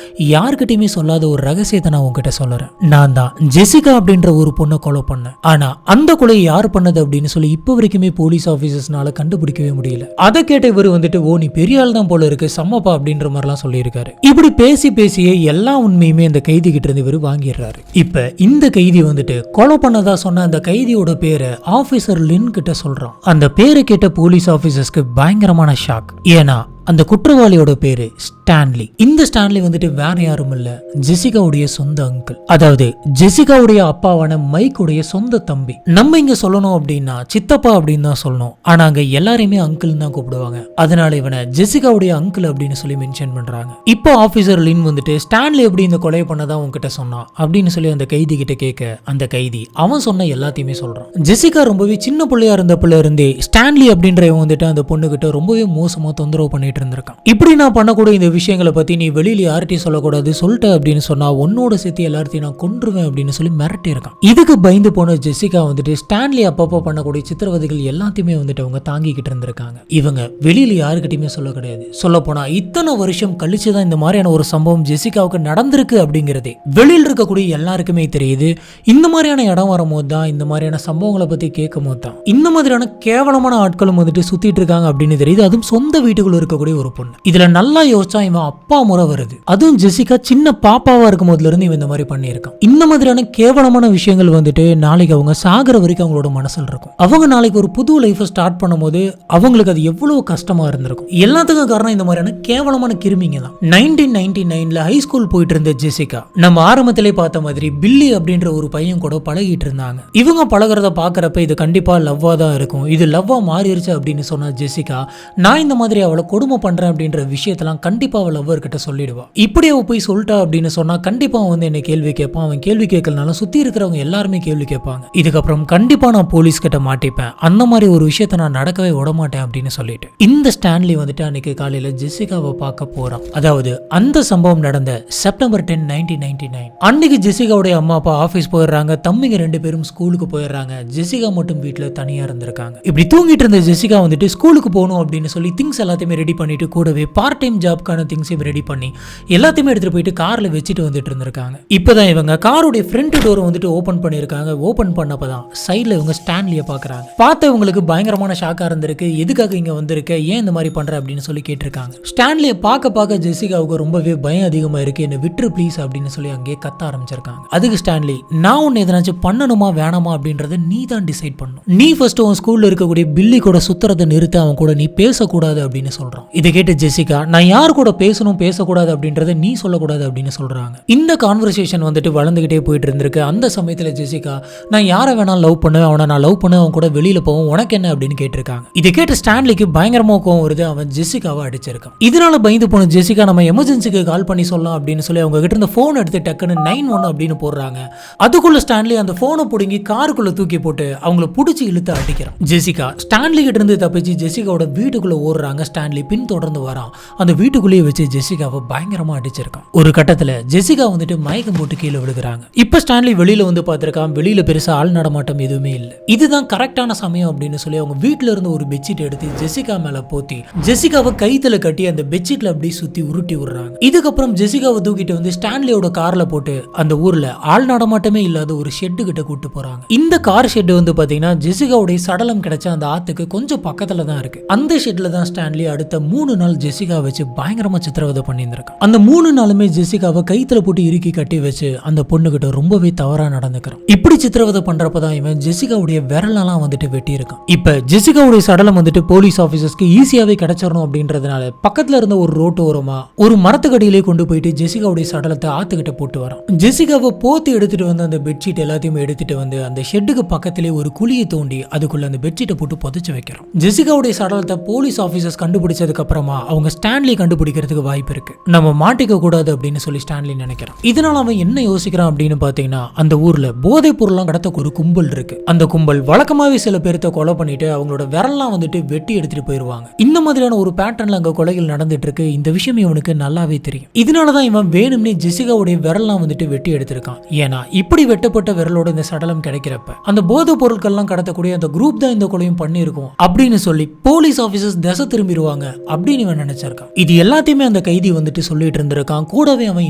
யார்கிட்டயுமே சொல்லாத ஒரு ரகசியத்தை நான் உங்ககிட்ட சொல்றேன், நான் தான் ஜெசிகா அப்படின்ற ஒரு பொண்ணை கொலை பண்ணேன், ஆனா அந்த கொலையை யார் பண்ணது அப்படின்னு சொல்லி இப்போ வரைக்குமே போலீஸ் ஆபீசர்ஸ்னால கண்டுபிடிக்கவே முடியல. அதை கேட்ட இவர் வந்துட்டு ஓ நீ பெரிய ஆள் தான் போல இருக்கு சம்மப்பா அப்படின்ற மாதிரிலாம் சொல்லியிருக்காரு. இப்படி பேசி பேசியே எல்லா உண்மையுமே அந்த கைதி கிட்ட இருந்து இவர் வாங்கிடுறாரு. இப்ப இந்த கைதி வந்துட்டு கொலை பண்ணதா சொன்ன அந்த கைதியோட பேரை ஆபீசர் லின் கிட்ட சொல்றான். அந்த பேரை கேட்ட போலீஸ் ஆபீசர்ஸ்க்கு பயங்கரமான ஷாக். ஏன்னா அந்த குற்றவாளியோட பேரு ஸ்டான்லி. இந்த ஸ்டான்லி வந்துட்டு வேற யாரும் இல்ல, ஜெசிகாவுடைய சொந்த அங்கிள், அதாவது ஜெசிகாவுடைய அப்பாவான மைக்குடைய சொந்த தம்பி. நம்ம இங்க சொல்லணும் அப்படின்னா சித்தப்பா அப்படின்னு தான் சொல்லணும், ஆனா அங்க எல்லாரையுமே அங்கிள் தான் கூப்பிடுவாங்க. அதனால இவனை ஜெசிகாவுடைய அங்கிள் அப்படின்னு சொல்லி மென்ஷன் பண்றாங்க. இப்போ ஆபீசர் லின் வந்துட்டு ஸ்டான்லி எப்படி இந்த கொலை பண்ணதான் உங்ககிட்ட சொன்னான் அப்படின்னு சொல்லி அந்த கைதி கிட்ட கேட்க அந்த கைதி அவன் சொன்ன எல்லாத்தையுமே சொல்றான். ஜெசிகா ரொம்பவே சின்ன பிள்ளையா இருந்தப்பல இருந்தே ஸ்டான்லி அப்படின்றவன் வந்துட்டு அந்த பொண்ணு கிட்ட ரொம்பவே மோசமா தொந்தரவு பண்ணிட்டு இருந்திருக்கான். இப்படி நான் பண்ணக்கூடிய இந்த விஷயங்களை பத்தி நீ வெளியில யார்கிட்டயும் சொல்லக்கூடாது, சொல்லிட்ட அப்படின்னு சொன்னா உன்னோட சேர்த்து எல்லாத்தையும் நான் கொன்றுவேன் அப்படின்னு சொல்லி மிரட்டி இருக்கான். இதுக்கு பயந்து போன ஜெசிகா வந்துட்டு ஸ்டான்லி அப்பப்போ பண்ணக்கூடிய சித்திரவதைகள் எல்லாத்தையுமே வந்துட்டு அவங்க தாங்கிக்கிட்டு இருந்திருக்காங்க. இவங்க வெளியில யாருக்கிட்டையுமே சொல்ல கிடையாது. சொல்ல போனா இத்தனை வருஷம் கழிச்சுதான் இந்த மாதிரியான ஒரு சம்பவம் ஜெசிகாவுக்கு நடந்திருக்கு அப்படிங்கிறதே வெளியில் இருக்கக்கூடிய எல்லாருக்குமே தெரியுது. இந்த மாதிரியான இடம் வரும்போது தான், இந்த மாதிரியான சம்பவங்களை பத்தி கேட்கும் போது தான் இந்த மாதிரியான கேவலமான ஆட்களும் வந்துட்டு சுத்திட்டு இருக்காங்க அப்படின்னு தெரியுது. அதுவும் சொந்த வீட்டுக்குள்ள இருக்க இருக்கக்கூடிய ஒரு பொண்ணு. இதுல நல்லா யோசிச்சா இவன் அப்பா முறை வருது. அதுவும் ஜெசிகா சின்ன பாப்பாவா இருக்கும் போதுல இருந்து இவன் இந்த மாதிரி பண்ணியிருக்கான். இந்த மாதிரியான கேவலமான விஷயங்கள் வந்துட்டு நாளைக்கு அவங்க சாகிற வரைக்கும் அவங்களோட மனசுல இருக்கும். அவங்க நாளைக்கு ஒரு புது லைஃப் ஸ்டார்ட் பண்ணும்போது அவங்களுக்கு அது எவ்வளவு கஷ்டமா இருந்திருக்கும். எல்லாத்துக்கும் காரணம் இந்த மாதிரியான கேவலமான கிருமிங்க தான். 1999ல ஹை ஸ்கூல் போயிட்டு இருந்த ஜெசிகா நம்ம ஆரம்பத்திலே பார்த்த மாதிரி பில்லி அப்படின்ற ஒரு பையன் கூட பழகிட்டு இருந்தாங்க. இவங்க பழகிறத பாக்குறப்ப இது கண்டிப்பா லவ்வா தான் இருக்கும். இது லவ்வா மாறிடுச்சு அப்படின்னு சொன்ன ஜெசிகா, நான் இந்த மாதிரி அவளை கொடுமை பண்றேன் அப்படின்ற விஷயத்தெல்லாம் கண்டிப்பா அவள் லவ்வர் கிட்ட சொல்லிடுவா. இப்படி அவ போய் சொல்லிட்டா அப்படின்னு சொன்னா கண்டிப்பா அவன் வந்து என்ன கேள்வி கேட்பான். அவன் கேள்வி கேட்கலனாலும் சுத்தி இருக்கிறவங்க எல்லாருமே கேள்வி கேட்பாங்க. இதுக்கப்புறம் கண்டிப்பா நான் போலீஸ் கிட்ட மாட்டிப்பேன். அந்த மாதிரி ஒரு விஷயத்த நான் நடக்கவே விட மாட்டேன் அப்படின்னு சொல்லிட்டு இந்த ஸ்டான்லி வந்துட்டு அன்னைக்கு காலையில ஜெசிகாவை பார்க்க போறான். அதாவது அந்த சம்பவம் நடந்த செப்டம்பர் 10, 1999 அன்னைக்கு ஜெசிகாவுடைய அம்மா அப்பா ஆபீஸ் போயிடுறாங்க. தம்பிங்க 2 பேரும் ஸ்கூலுக்கு போயிடுறாங்க. ஜெசிகா மட்டும் வீட்டுல தனியா இருந்திருக்காங்க. இப்படி தூங்கிட்டு இருந்த ஜெசிகா வந்துட்டு ஸ்கூலுக்கு போகணும் அப்படின்னு சொல்லி திங்ஸ் எல்லாத்தையுமே ரெடி பண்ணிட்டு கூடவே பார்ட் டைம் ஜாப்க்கான திங்ஸையும் ரெடி பண்ணி எல்லாத்தையுமே எடுத்துட்டு போயிட்டு கார்ல வச்சுட்டு வந்துட்டு இருந்திருக்காங்க. இப்பதான் இவங்க காரோட ஃப்ரண்ட் டோர் வந்துட்டு ஓபன் பண்ணிருக்காங்க. ஓபன் பண்ணப்பதான் சைட்ல இவங்க ஸ்டான்லியை பாக்குறாங்க. பார்த்த இவங்களுக்கு பயங்கரமான ஷாக்கா இருந்திருக்கு. எதுக்காக இங்க வந்திருக்க, ஏன் இந்த மாதிரி பண்ற அப்படின்னு சொல்லி கேட்டிருக்காங்க. ஸ்டான்லியை பார்க்க ஜெசிகாவுக்கு ரொம்பவே பயம் அதிகமா இருக்கு. என்ன விட்டுரு ப்ளீஸ் அப்படின்னு சொல்லி அங்கேயே கத்த ஆரம்பிச்சிருக்காங்க. அதுக்கு ஸ்டான்லி, நான் உன்னை எதனாச்சும் பண்ணணுமா வேணாமா அப்படின்றத நீ தான் டிசைட் பண்ணும். நீ ஃபர்ஸ்ட் உன் ஸ்கூல்ல இருக்கக்கூடிய பில்லி கூட சுத்துறதை நிறுத்த, அவன் கூட நீ பேசக்கூடாது அப்படின்னு சொல்றான். இதை கேட்டு ஜெசிகா, நான் யார் கூட பேசணும் பேசக்கூடாது அப்படின்றத நீ சொல்லக்கூடாது அப்படின்னு சொல்றாங்க. இந்த கான்வர்சேஷன் வந்துட்டு வளர்ந்துகிட்டே போயிட்டு இருந்திருக்கு. அந்த சமயத்துல ஜெசிகா, நான் யாரை வேணாலும் லவ் பண்ணுவேன், அவனை நான் லவ் பண்ணுவேன், அவன் கூட வெளியில போவோம், உனக்கு என்ன அப்படின்னு கேட்டிருக்காங்க. இதை கேட்டு ஸ்டான்லிக்கு பயங்கரமா கோவம் வருது. அவன் ஜெசிகாவை அடிச்சிருக்கான். இதனால பயந்து போன ஜெசிகா, நம்ம எமர்ஜென்சிக்கு கால் பண்ணி சொல்லலாம் அப்படின்னு சொல்லி அவங்க கிட்ட இருந்த போன் எடுத்து டக்குன்னு 911 அப்படின்னு போடுறாங்க. அதுக்குள்ள ஸ்டான்லி அந்த போனை புடுங்கி காருக்குள்ள தூக்கி போட்டு அவங்கள புடிச்சு இழுத்து அடிக்கிறான். ஜெசிகா ஸ்டான்லி கிட்ட இருந்து தப்பிச்சு ஜெசிகாவோட வீட்டுக்குள்ள ஓடுறாங்க. ஸ்டான்லி பின் தொடர்ந்து வரான். அந்த வீட்டுக்குள்ளேயே வச்சு ஜெசிகாவை பயங்கரமா அடிச்சிருக்கான். ஒரு கட்டத்துல ஜெசிகா வந்துட்டு மயக்கம் போட்டு கீழே விழுகிறாங்க. இப்ப ஸ்டான்லி வெளியில வந்து பார்த்திருக்கான். வெளியில பெருசா ஆள் நடமாட்டம் எதுவுமே இல்லை. இதுதான் கரெக்டான சமயம் அப்படின்னு சொல்லி அவங்க வீட்டுல இருந்து ஒரு பெட்ஷீட் எடுத்து ஜெசிகா மேல போத்தி ஜெசிகாவை கைத்துல கட்டி அந்த பெட்ஷீட்ல அப்படியே சுத்தி உருட்டி விடுறாங்க. இதுக்கப்புறம் ஜெசிகாவை தூக்கிட்டு வந்து ஸ்டான்லியோட கார்ல போட்டு அந்த ஊர்ல ஆள் நடமாட்டமே இல்லாத ஒரு ஷெட்டு கிட்ட கூட்டு போறாங்க. இந்த கார் ஷெட் வந்து பாத்தீங்கன்னா ஜெசிகாவுடைய சடலம் கிடைச்ச அந்த ஆத்துக்கு கொஞ்சம் பக்கத்துல தான் இருக்கு. அந்த ஷெட்ல தான் ஸ்டான்லி அடுத்த 3 நாள் ஜெசிகா வச்சு பயங்கரமா சித்திரவதை பண்ணியிருந்திருக்கான். அந்த 3 நாளுமே ஜெசிகாவை கைத்துல போட்டு இறுக்கி கட்டி வச்சு அந்த பொண்ணு கிட்ட ரொம்பவே தவறா நடந்துக்கிறான். இப்படி சித்திரவதை பண்றப்பதான் இவன் ஜெசிகாவுடைய விரலெல்லாம் வந்துட்டு வெட்டி இருக்கான். இப்ப ஜெசிகாவுடைய சடலம் வந்துட்டு போலீஸ் ஆபீசர்ஸ்க்கு ஈஸியாவே கிடைச்சிடணும் அப்படின்றதுனால பக்கத்துல இருந்த ஒரு ரோட்டு ஓரமா ஒரு மரத்துக்கடியிலே கொண்டு போயிட்டு ஜெசிகாவுடைய சடலத்தை ஆத்துக்கிட்ட போட்டு வரான். ஜெசிகாவை போத்தி எடுத்துட்டு வந்து அந்த பெட்ஷீட் எல்லாத்தையுமே எடுத்துட்டு வந்து அந்த ஷெட்டுக்கு பக்கத்திலே ஒரு குழியை தோண்டி அதுக்குள்ள அந்த பெட்ஷீட்டை போட்டு புதைச்சு வைக்கிறோம். ஜெசிகாவுடைய சடலத்தை போலீஸ் ஆபீசர்ஸ் கண்டுபிடிச்சதுக்கு அப்புறமா அவங்க ஸ்டான்லி கண்டுபிடிக்கிறதுக்கு வாய்ப்பு இருக்கு. நம்ம மாட்டிக்க கூடாது அப்படின்னு சொல்லி ஸ்டான்லி நினைக்கிறான். இதனால அவன் என்ன யோசிக்கிறான் அப்படின்னு பாத்தீங்கன்னா, அந்த ஊர்ல போதைப் பொருள்லாம் கடத்த ஒரு கும்பல் இருக்கு. அந்த கும்பல் வழக்கமாவே சில பேர்த்த கொலை பண்ணிட்டு அவங்களோட விரல்லாம் வந்துட்டு வெட்டி எடுத்துட்டு போயிருவாங்க. இந்த மாதிரியான ஒரு பேட்டர்ன்ல அங்க கொலைகள் நடந்துட்டு இருக்கு. இந்த விஷயம் இவனுக்கு நல்லாவே தெரியும். இதனாலதான் இவன் வேணும்னே ஜெசிகாவுடைய விரல்லாம் வந்துட்டு வெட்டி எடுத்திருக்கான். ஏன்னா இப்படி வெட்டப்பட்ட விரலோட இந்த சடலம் கிடைக்கிறப்ப அந்த போதை பொருட்கள்லாம் கடத்தக்கூடிய அந்த குரூப் தான் இந்த கொலையும் பண்ணியிருக்கும் அப்படின்னு சொல்லி போலீஸ் ஆபீசர்ஸ் திசை திரும்பிடுவாங்க அப்படின்னு இவன் நினைச்சிருக்கான். இது எல்லாத்தையுமே அந்த கைதி வந்துட்டு சொல்லிட்டு இருந்திருக்கான். கூடவே அவன்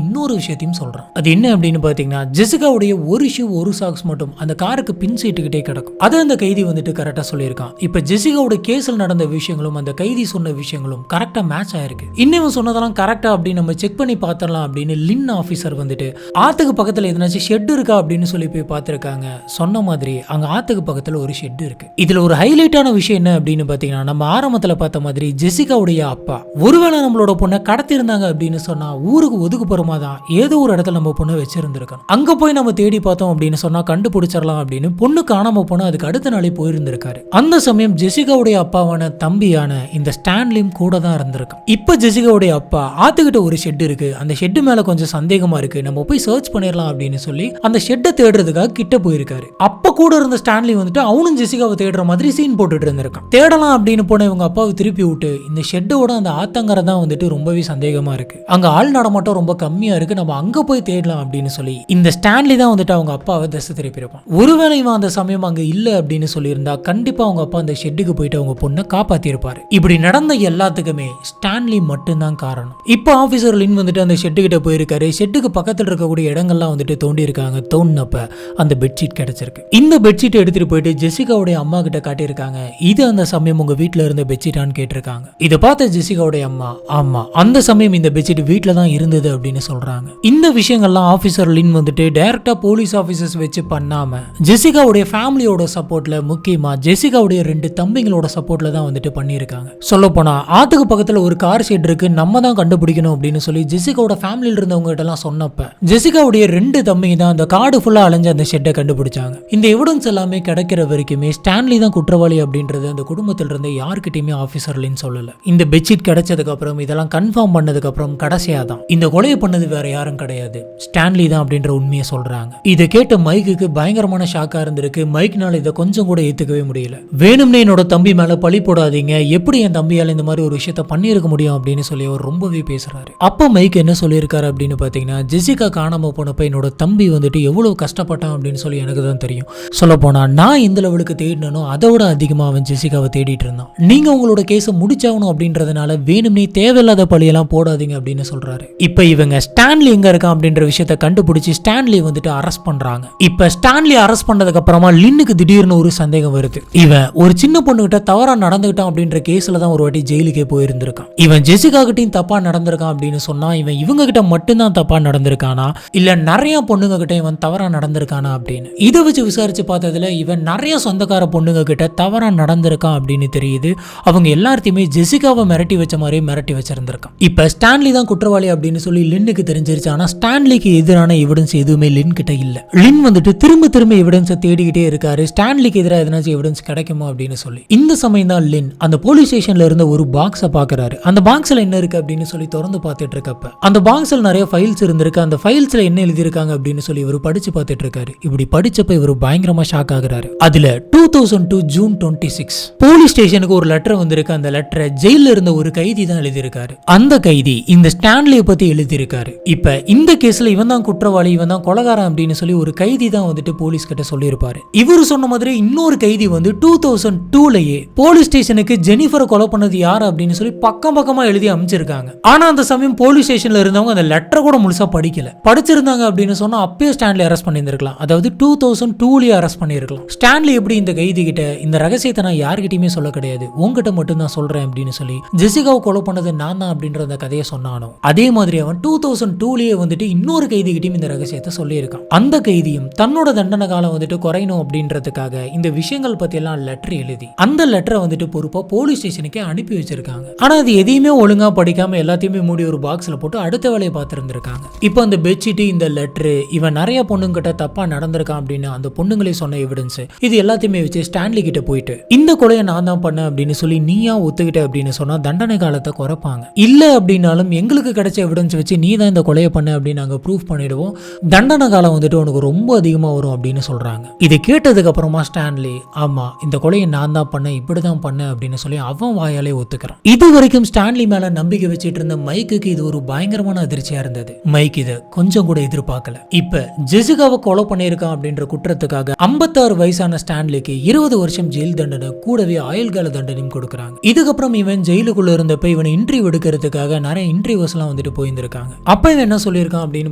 இன்னொரு விஷயத்தையும் சொல்றான். அது என்ன அப்படின்னு பாத்தீங்கன்னா, ஜெசிகாவுடைய ஒரு ஷூ ஒரு சாக்ஸ் மட்டும் அந்த காருக்கு பின் சீட்டுக்கிட்டே கிடக்கும். அதை அந்த கைதி வந்துட்டு கரெக்டா சொல்லியிருக்கான். இப்ப ஜெசிகாவோட கேஸில் நடந்த விஷயங்களும் அந்த கைதி சொன்ன விஷயங்களும் கரெக்டா மேட்ச் ஆயிருக்கு. இன்னும் சொன்னதெல்லாம் கரெக்டா அப்படின்னு நம்ம செக் பண்ணி பார்த்தரலாம் அப்படின்னு லின் ஆபீசர் வந்துட்டு ஆத்துக்கு பக்கத்துல எதனாச்சும் ஷெட் இருக்கா அப்படின்னு சொல்லி போய் பார்த்திருக்காங்க. சொன்ன மாதிரி அங்க ஆத்துக்கு பக்கத்துல ஒரு ஷெட் இருக்கு. இதுல ஒரு ஹைலைட்டான விஷயம் என்ன அப்படின்னு பாத்தீங்கன்னா, நம்ம ஆரம்பத்துல பார்த்த மாதிரி ஜெசிகாவுடைய அப்பா ஒருவேளை நம்மளோட பொண்ணை கடத்தி இருந்தாங்க அப்படின்னு சொன்னா ஊருக்கு ஒதுக்குப்புறமா தான் ஏதோ ஒரு இடத்துல நம்ம பொண்ணை வச்சிருந்திருக்கணும். அங்க போய் நம்ம தேடி பார்த்தோம் அப்படின்னு சொன்னா கண்டுபிடிச்சிடலாம் அப்படின்னு பொண்ணு காணாம போனா அதுக்கு அடுத்த நாளே போயிருந்திருக்காரு. அந்த சமயம் ஜெசிகாவுடைய அப்பாவான தம்பியான இந்த ஸ்டான்லியும் கூட தான் இருந்திருக்கும். இப்ப ஜெசிகாவுடைய அப்பா ஆத்துக்கிட்ட ஒரு ஷெட் இருக்கு, அந்த ஷெட்டு மேல கொஞ்சம் சந்தேகமா இருக்கு, நம்ம போய் சர்ச் பண்ணிடலாம் அப்படின்னு சொல்லி அந்த ஷெட்டை தேடுறதுக்காக கிட்ட போயிருக்காரு. அப்ப கூட இருந்த ஸ்டான்லி வந்துட்டு அவனும் ஜெசிகாவை தேடுற மாதிரி சீன் போட்டுட்டு இருந்திருக்கான். தேடலாம் அப்படின்னு போன இவங்க அப்பாவை திருப்பி விட்டு இந்த ஷெட்டோட அந்த ஆத்தங்கரை தான் வந்துட்டு ரொம்பவே சந்தேகமா இருக்கு, அங்க ஆள் நடமாட்டம் ரொம்ப கம்மியா இருக்கு, நம்ம அங்க போய் தேடலாம் அப்படின்னு சொல்லி இந்த ஸ்டான்லி தான் வந்துட்டு அவங்க அப்பாவை திசை திருப்பி இருப்பான். ஒருவேளை இவன் அந்த சமயம் அங்க இல்ல அப்படின்னு சொல்லியிருந்தா கண்டிப்பா அவங்க அப்பா அந்த ஷெட்டுக்கு போயிட்டு அவங்க பொண்ணை காப்பாத்தி இருப்பாரு. இப்படி நடந்த எல்லாத்துக்குமே ஸ்டான்லி மட்டும்தான் காரணம். இப்ப ஆபீசர் லின் வந்துட்டு அந்த ஷெட்டு கிட்ட போயிருக்காரு. ஷெட்டுக்கு பக்கத்துல இருக்கக்கூடிய இடங்கள்லாம் வந்துட்டு தோண்டி இருக்காங்க. தோண்டினப்ப அந்த பெட்ஷீட் கிடைச்சிருக்கு. இந்த பெட்ஷீட் எடுத்துட்டு போயிட்டு ஜெசிகாவுடைய அம்மா கிட்ட காட்டியிருக்காங்க. இது அந்த சமயம் உங்க வீட்டுல இருந்த பெட்ஷீட்டான்னு கேட்டிருக்காங்க. இதை பார்த்த ஜெசிகாவுடைய அம்மா, ஆமா அந்த சமயம் இந்த பெட்ஷீட் வீட்டில் தான் இருந்தது அப்படின்னு சொல்றாங்க. இந்த விஷயங்கள்லாம் ஆஃபீஸர் லின் வந்துட்டு டைரக்டா போலீஸ் ஆஃபீஸர்ஸ் வச்சு பண்ணாம ஜெசிகாவுடைய ஃபேமிலியோட சப்போர்ட்ல, முக்கியமா ஜெசிகாவுடைய 2 தம்பிங்களோட சப்போர்ட்ல தான் வந்துட்டு பண்ணியிருக்காங்க. சொல்ல போனா ஆத்துக்கு பக்கத்துல ஒரு கார் ஷெட் இருக்கு, நம்ம தான் கண்டுபிடிக்கணும் அப்படின்னு சொல்லி ஜெசிகாவோட ஃபேமிலியில இருந்தவங்க கிட்ட எல்லாம் சொன்னப்ப ஜெசிகாவுடைய 2 தம்பிங்க தான் அந்த காடு ஃபுல்லா அலைஞ்சு அந்த ஷெட்டை கண்டுபிடிச்சாங்க. இந்த எவிடன்ஸ் எல்லாமே கிடைக்கிற வரைக்குமே ஸ்டான்லி தான் குற்றவாளி அப்படின்றது அந்த குடும்பத்தில் இருந்த யாருக்கிட்டையுமே ஆஃபீஸர் லின் சொல்லல. இந்த பெட்ஷீட் கிடைச்சதுக்கு அப்புறம், இதெல்லாம் கன்ஃபார்ம் பண்ணதுக்கு அப்புறம் கடைசியா தான் இந்த கொலையை பண்ணது வேற யாரும் கிடையாது, ஸ்டான்லி தான் அப்படின்ற உண்மையை சொல்றாங்க. இதை கேட்ட மைக்குக்கு பயங்கரமான ஷாக்கா இருந்திருக்கு. மைக்னால இதை கொஞ்சம் கூட ஏத்துக்கவே முடியல. வேணும்னே என்னோட தம்பி மேல பழி போடாதீங்க, எப்படி என் தம்பியால இந்த மாதிரி ஒரு விஷயத்த பண்ணிருக்க முடியும் அப்படின்னு சொல்லி அவர் ரொம்பவே பேசுறாரு. அப்ப மைக் என்ன சொல்லியிருக்காரு அப்படின்னு பாத்தீங்கன்னா, ஜெசிகா காணாம போனப்ப என்னோட தம்பி வந்துட்டு எவ்வளவு கஷ்டப்பட்டான் அப்படின்னு சொல்லி எனக்கு தான் தெரியும். சொல்ல போனா நான் இந்த லெவலுக்கு தேடினோ அதை விட அதிகமா அவன் ஜெசிகாவை தேடிட்டு இருந்தான். நீங்க உங்களோட கேஸை முடிச்சாகணும் அப்படின்றதுனால வேணும்னே தேவையில்லாத பழியெல்லாம் போடாதீங்க அப்படின்னு சொல்றாரு. இப்ப இவங்க ஸ்டான்லி எங்க இருக்கான் அப்படின்ற விஷயத்த கண்டுபிடிச்சு ஸ்டான்லி வந்துட்டு அரெஸ்ட் பண்றாங்க. இப்ப ஸ்டான்லி அரெஸ்ட் பண்ணதுக்கு அப்புறமா லின்னுக்கு திடீர்னு ஒரு சந்தேகம் வருது. இவன் ஒரு சின்ன பொண்ணுகிட்ட தவறா நடந்துகிட்டான் அப்படின்ற கேஸ்ல தான் ஒரு வாட்டி ஜெயிலுக்கே போயிருந்திருக்கான். இவன் ஜெசிகா கிட்டையும் தப்பா நடந்திருக்கான் அப்படின்னு சொன்னா இவன் இவங்க கிட்ட மட்டும்தான் தப்பா நடந்திருக்கானா இல்ல நிறைய பொண்ணுங்க கிட்ட இவன் தவறா நடந்திருக்கானா அப்படின்னு இதை வச்சு விசாரிச்சு பார்த்ததுல இவன் நிறைய சொந்தக்கார பொண்ணுங்க கிட்ட தவறா நடந்திருக்கான் அப்படின்னு தெரியுது. அவங்க எல்லாத்தையுமே ஜெசிகாவை மிரட்டி வச்ச மாதிரி மிரட்டி வச்சிருந்திருக்கான். இப்ப ஸ்டான்லி தான் குற்றவாளி அப்படின்னு சொல்லி லின்னுக்கு தெரிஞ்சிருச்சு. ஆனா ஸ்டான்லிக்கு எதிரான எவிடன்ஸ் எதுவுமே லின் கிட்ட இல்ல. லின் வந்துட்டு திரும்ப திரும்ப எவிடன்ஸை தேடிக்கிட்டே இருக்காரு, ஸ்டான்லிக்கு எதிராக எதனாச்சும் எவிடன்ஸ் கிடைக்குமா அப்படின்னு சொல்லி. இந்த சமயம் தான் லின் அந்த போலீஸ் ஸ்டேஷன்ல இருந்த ஒரு பாக்ஸை பாக்குறாரு. அந்த பாக்ஸ்ல என்ன இருக்கு அப்படின்னு சொல்லி திறந்து பார்த்துட்டு இருக்கப்ப அந்த பாக்ஸ்ல நிறைய ஃபைல்ஸ் இருந்திருக்கு. அந்த ஃபைல்ஸ்ல என்ன எழுதியிருக்காங்க அப்படின்னு சொல்லி இவர் படிச்சு பார்த்துட்டு இருக்காரு. இப்படி படிச்சப்ப இவர் பயங்கரமா ஷாக் ஆகுறாரு. அதுல 2002 ஜூன் 26 போலீஸ் ஸ்டேஷனுக்கு ஒரு லெட்டர் வந்திருக்கு. அந்த லெட்டரை ஜெயில இருந்த ஒரு கைதி தான் எழுதியிருக்காரு. அந்த கைதி இந்த ஸ்டான்லியை பத்தி எழுதியிருக்காரு. இப்ப இந்த கேஸ்ல இவன் தான் குற்றவாளி, இவன் தான் கொலைகாரன் அப்படின்னு சொல்லி ஒரு கைதி தான் வந்துட்டு போலீஸ் கிட்ட சொல்லியிருப்பாரு. இவரு சொன்ன மாதிரி இன்னொரு கைதி வந்து 2002லயே போலீஸ் ஸ்டேஷனுக்கு ஜெனிஃபரை கொலை பண்ணது யாரு அப்படின்னு சொல்லி பக்கம் பக்கமா எழுதி அமைச்சிருக்காங்க. ஆனா அந்த சமயம் போலீஸ் ஸ்டேஷன்ல இருந்தவங்க அந்த லெட்டர் கூட முழுசா படிக்கல. படிச்சிருந்தாங்க அப்படின்னு சொன்னா அப்பயே ஸ்டான்லி அரெஸ்ட் பண்ணியிருந்திருக்கலாம். அதாவது 2002லயே அரெஸ்ட் பண்ணியிருக்கலாம். ஸ்டான்லி எப்படி இந்த கைதி கிட்ட இந்த ரகசியத்தை நான் யார்கிட்டயுமே சொல்ல கிடையாது, உங்ககிட்ட மட்டும் தான் சொல்றேன் அப்படின்னு சொல்லி ஜெசிகாவை கொலை பண்ணது நான் தான் அப்படின்ற அந்த கதையை சொன்னானோ அதே மாதிரி அவன் 2002லயே வந்துட்டு இன்னொரு கைதி கிட்டையும் இந்த ரகசியத்தை சொல்லியிருக்கான். அந்த கைதியும் தன்னோட தண்டனை காலம் வந்துட்டு குறையணும் அப்படின்றதுக்காக இந்த விஷயங்கள் பத்தி எல்லாம் லெட்டர் எழுதி அந்த லெட்டரை வந்துட்டு பொறுப்பா போலீஸ் ஸ்டேஷனுக்கே அனுப்பி வச்சிருக்காங்க. ஆனா அது எதையுமே ஒழுங்கா படிக்காம எல்லாத்தையுமே மூடி ஒரு பாக்ஸ்ல போட்டு அடுத்த வேலையை பார்த்திருந்திருக்காங்க. இப்போ அந்த பெட்ஷீட், இந்த லெட்டர், இவன் நிறைய பொண்ணுங்கிட்ட தப்பா நடந்திருக்கான் அப்படின்னு அந்த பொண்ணுங்களே சொன்ன எவிடன்ஸ், இது எல்லாத்தையுமே வச்சு ஸ்டான்லி கிட்ட போயிட்டு இந்த கொலையை நான் தான் பண்ணேன் அப்படின்னு சொல்லி நீயா ஒத்துக்கிட்ட அப்படின்னு சொன்னா தண்டனை காலத்தை குறைப்பாங்க. இல்ல அப்படின்னாலும் எங்களுக்கு கிடைச்ச எவிடன்ஸ் வச்சு நீ தான் இந்த கொலையை பண்ண அப்படின்னு நாங்க ப்ரூஃப் பண்ணிடுவோம், தண்டனை காலம் வந்துட்டு உனக்கு ரொம்ப அதிகமா வரும் அப்படின்னு சொல்றாங்க. இதை கேட்டதுக்கு அப்புறமா ஸ்டான்லி ஆமா இந்த கொலையை நான் தான் பண்ணேன், இப்படிதான் பண்ணேன் அப்படின்னு சொல்லி அவன் வாயாலே ஒத்துக்கிறான். இது வரைக்கும் ஸ்டான்லி மேல நம்பிக்கை வச்சுட்டு இருந்த மைக்குக்கு இது ஒரு பயங்கரமான அதிர்ச்சியா இருந்தது. மைக் இதை கொஞ்சம் கூட எதிர்பார்க்கல. இப்ப ஜெசிகாவை கொலை பண்ணியிருக்கான் அப்படின்ற குற்றத்துக்காக 56 வயசான ஸ்டான்லிக்கு 20 வருஷம் ஜெயில் தண்டனை கூடவே ஆயுள்கால தண்டனையும் கொடுக்குறாங்க. இதுக்கப்புறம் இவன் ஜெயிலுக்குள்ள இருந்தப்ப இவன் இன்டர்வியூ எடுக்கிறதுக்காக நிறைய இன்டர்வியூஸ் எல்லாம் வந்துட்டு போயிருந்திருக்காங்க. அப்ப இவன் என்ன சொல்லியிருக்கான் அப்படின்னு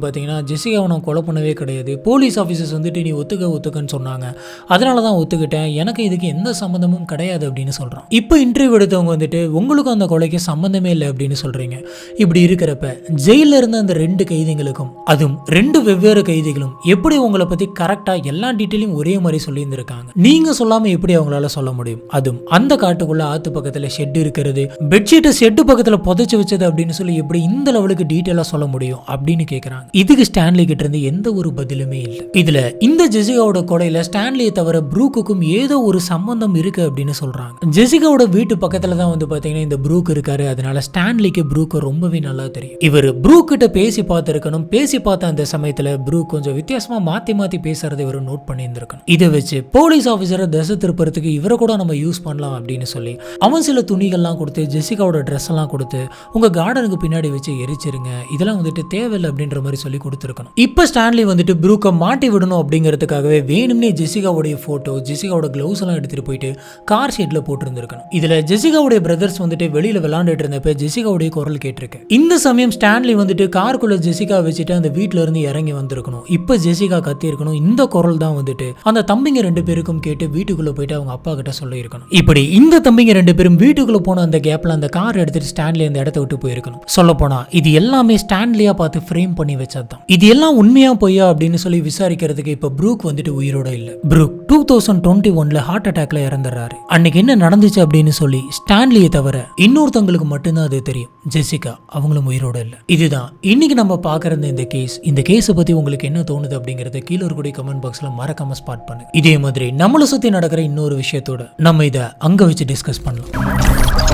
பாத்தீங்கன்னா, ஜெசிகாவை நான் கொலை பண்ணவே கிடையாது, போலீஸ் ஆபீசர்ஸ் வந்துட்டு நீ ஒத்துக்கன்னு சொன்னாங்க, அதனாலதான் ஒத்துக்கிட்டேன், எனக்கு இதுக்கு எந்த சம்பந்தமும் கிடையாது அப்படின்னு சொல்றான். இப்ப இன்டர்வியூ எடுத்தவங்க வந்துட்டு உங்களுக்கும் அந்த கொலைக்கு சம்பந்தமே இல்லை அப்படின்னு சொல்றீங்க. இப்படி இருக்கிறப்ப ஜெயில இருந்த அந்த 2 கைதிகளுக்கும், அதுவும் 2 வெவ்வேறு கைதிகளும் எப்படி உங்களை பத்தி கரெக்டா எல்லா டீட்டெயிலும் ஒரே மாதிரி சொல்லி இருந்திருக்காங்க, நீங்க சொல்லாம எப்படி அவங்களால சொல்ல முடியும்? அதுவும் அந்த காட்டுக்குள்ள ஆத்து பக்கத்துல ஷெட் இருக்கிறது, பெட்ஷீட்டை ஷெட் பக்கத்துல புதைச்சு வச்சது அப்படின்னு சொல்லி எப்படி இந்த லெவலுக்கு டீட்டெயிலா சொல்ல முடியும் அப்படின்னு கேக்குறாங்க. இதுக்கு ஸ்டான்லி கிட்ட இருந்து எந்த ஒரு பதிலுமே இல்லை. இதுல இந்த ஜெசிகாவோட கொலையில ஸ்டான்லியை தவிர ப்ரூக்குக்கும் ஏதோ ஒரு சம்பந்தம் இருக்கு அப்படின்னு சொல்றாங்க. ஜெசிகாவோட வீட்டு பக்கத்துல தான் வந்து பாத்தீங்கன்னா இந்த ப்ரூக் இருக்காரு. அதனால ஸ்டான்லிக்கு ப்ரூக் ரொம்பவே நல்லா தெரியும். இவர் ப்ரூக் கிட்ட பேசி பார்த்திருக்கணும். பேசி பார்த்த அந்த சமயத்துல ப்ரூக் கொஞ்சம் வித்தியாசமா மாத்தி பேசுறதை இவர் நோட் பண்ணி இருந்திருக்கணும். இதை வச்சு போலீஸ் ஆபீசரை திசை திருப்பறதுக்கு இவரை கூட நம்ம யூஸ் பண்ணலாம் அப்படின்னு சொல்லி அவன் சில துணிகள்லாம் கொடுத்து ஜெசிகாவோட ட்ரெஸ் எல்லாம் கொடுத்து உங்க கார்டனுக்கு பின்னாடி வச்சு எரிச்சிருங்க, இதெல்லாம் வந்துட்டு தேவையில்லை அப்படின்ற மாதிரி சொல்லி கொடுத்துருக்கணும். இப்ப ஸ்டான்லி வந்துட்டு ப்ரூக்கை மாட்டி விடணும் அப்படிங்கிறதுக்காகவே வேணும்னே ஜெசிகாவுடைய போட்டோ, ஜெசிகாவோட கிளவுஸ் எல்லாம் எடுத்துட்டு போயிட்டு கார் ஷீட்ல போட்டு இருந்திருக்கணும். இதுல ஜெசிகாவுடைய பிரதர்ஸ் வந்துட்டு வெளியில விளையாண்டுட்டு இருந்தப்ப ஜெசிகாவுடைய குரல் கேட்டிருக்கு. இந்த சமயம் ஸ்டான்லி வந்துட்டு காருக்குள்ள ஜெசிகா வச்சுட்டு அந்த வீட்டுல இருந்து இறங்கி வந்திருக்கணும். இப்ப ஜெசிகா கத்தி இருக்கணும். இந்த குரல் தான் வந்துட்டு அந்த தம்பிங்க 2 பேருக்கும் கேட்டு வீட்டுக்குள்ள போயிட்டு அவங்க அப்பா கிட்ட சொல்லி இருக்கணும். இப்படி இந்த தம்பிங்க 2 பேரும் வீட்டுக்குள்ள போன அந்த இருந்த கேப்ல அந்த கார் எடுத்துட்டு ஸ்டான்லி அந்த இடத்த விட்டு போயிருக்கணும். சொல்ல போனா இது எல்லாமே ஸ்டான்லியா பார்த்து ஃப்ரேம் பண்ணி வச்சதுதான். இது எல்லாம் உண்மையா பொய்யா அப்படின்னு சொல்லி விசாரிக்கிறதுக்கு இப்ப ப்ரூக் வந்துட்டு உயிரோட இல்ல. ப்ரூக் 2021ல ஹார்ட் அட்டாக்ல இறந்துறாரு. அன்னைக்கு என்ன நடந்துச்சு அப்படின்னு சொல்லி ஸ்டான்லியை தவிர இன்னொருத்தவங்களுக்கு மட்டும்தான் அது தெரியும். ஜெசிகா அவங்களும் உயிரோட இல்ல. இதுதான் இன்னைக்கு நம்ம பாக்குறது இந்த கேஸ். இந்த கேஸை பத்தி உங்களுக்கு என்ன தோணுது அப்படிங்கறத கீழே இருக்கக்கூடிய கமெண்ட் பாக்ஸ்ல மறக்காம ஸ்பாட் பண்ணுங்க. இதே மாதிரி நம்மளை சுத்தி நடக்கிற இன்னொரு விஷயத்தோட நம்ம இதை அங்க வச்சு டிஸ்கஸ் பண்ணலாம்.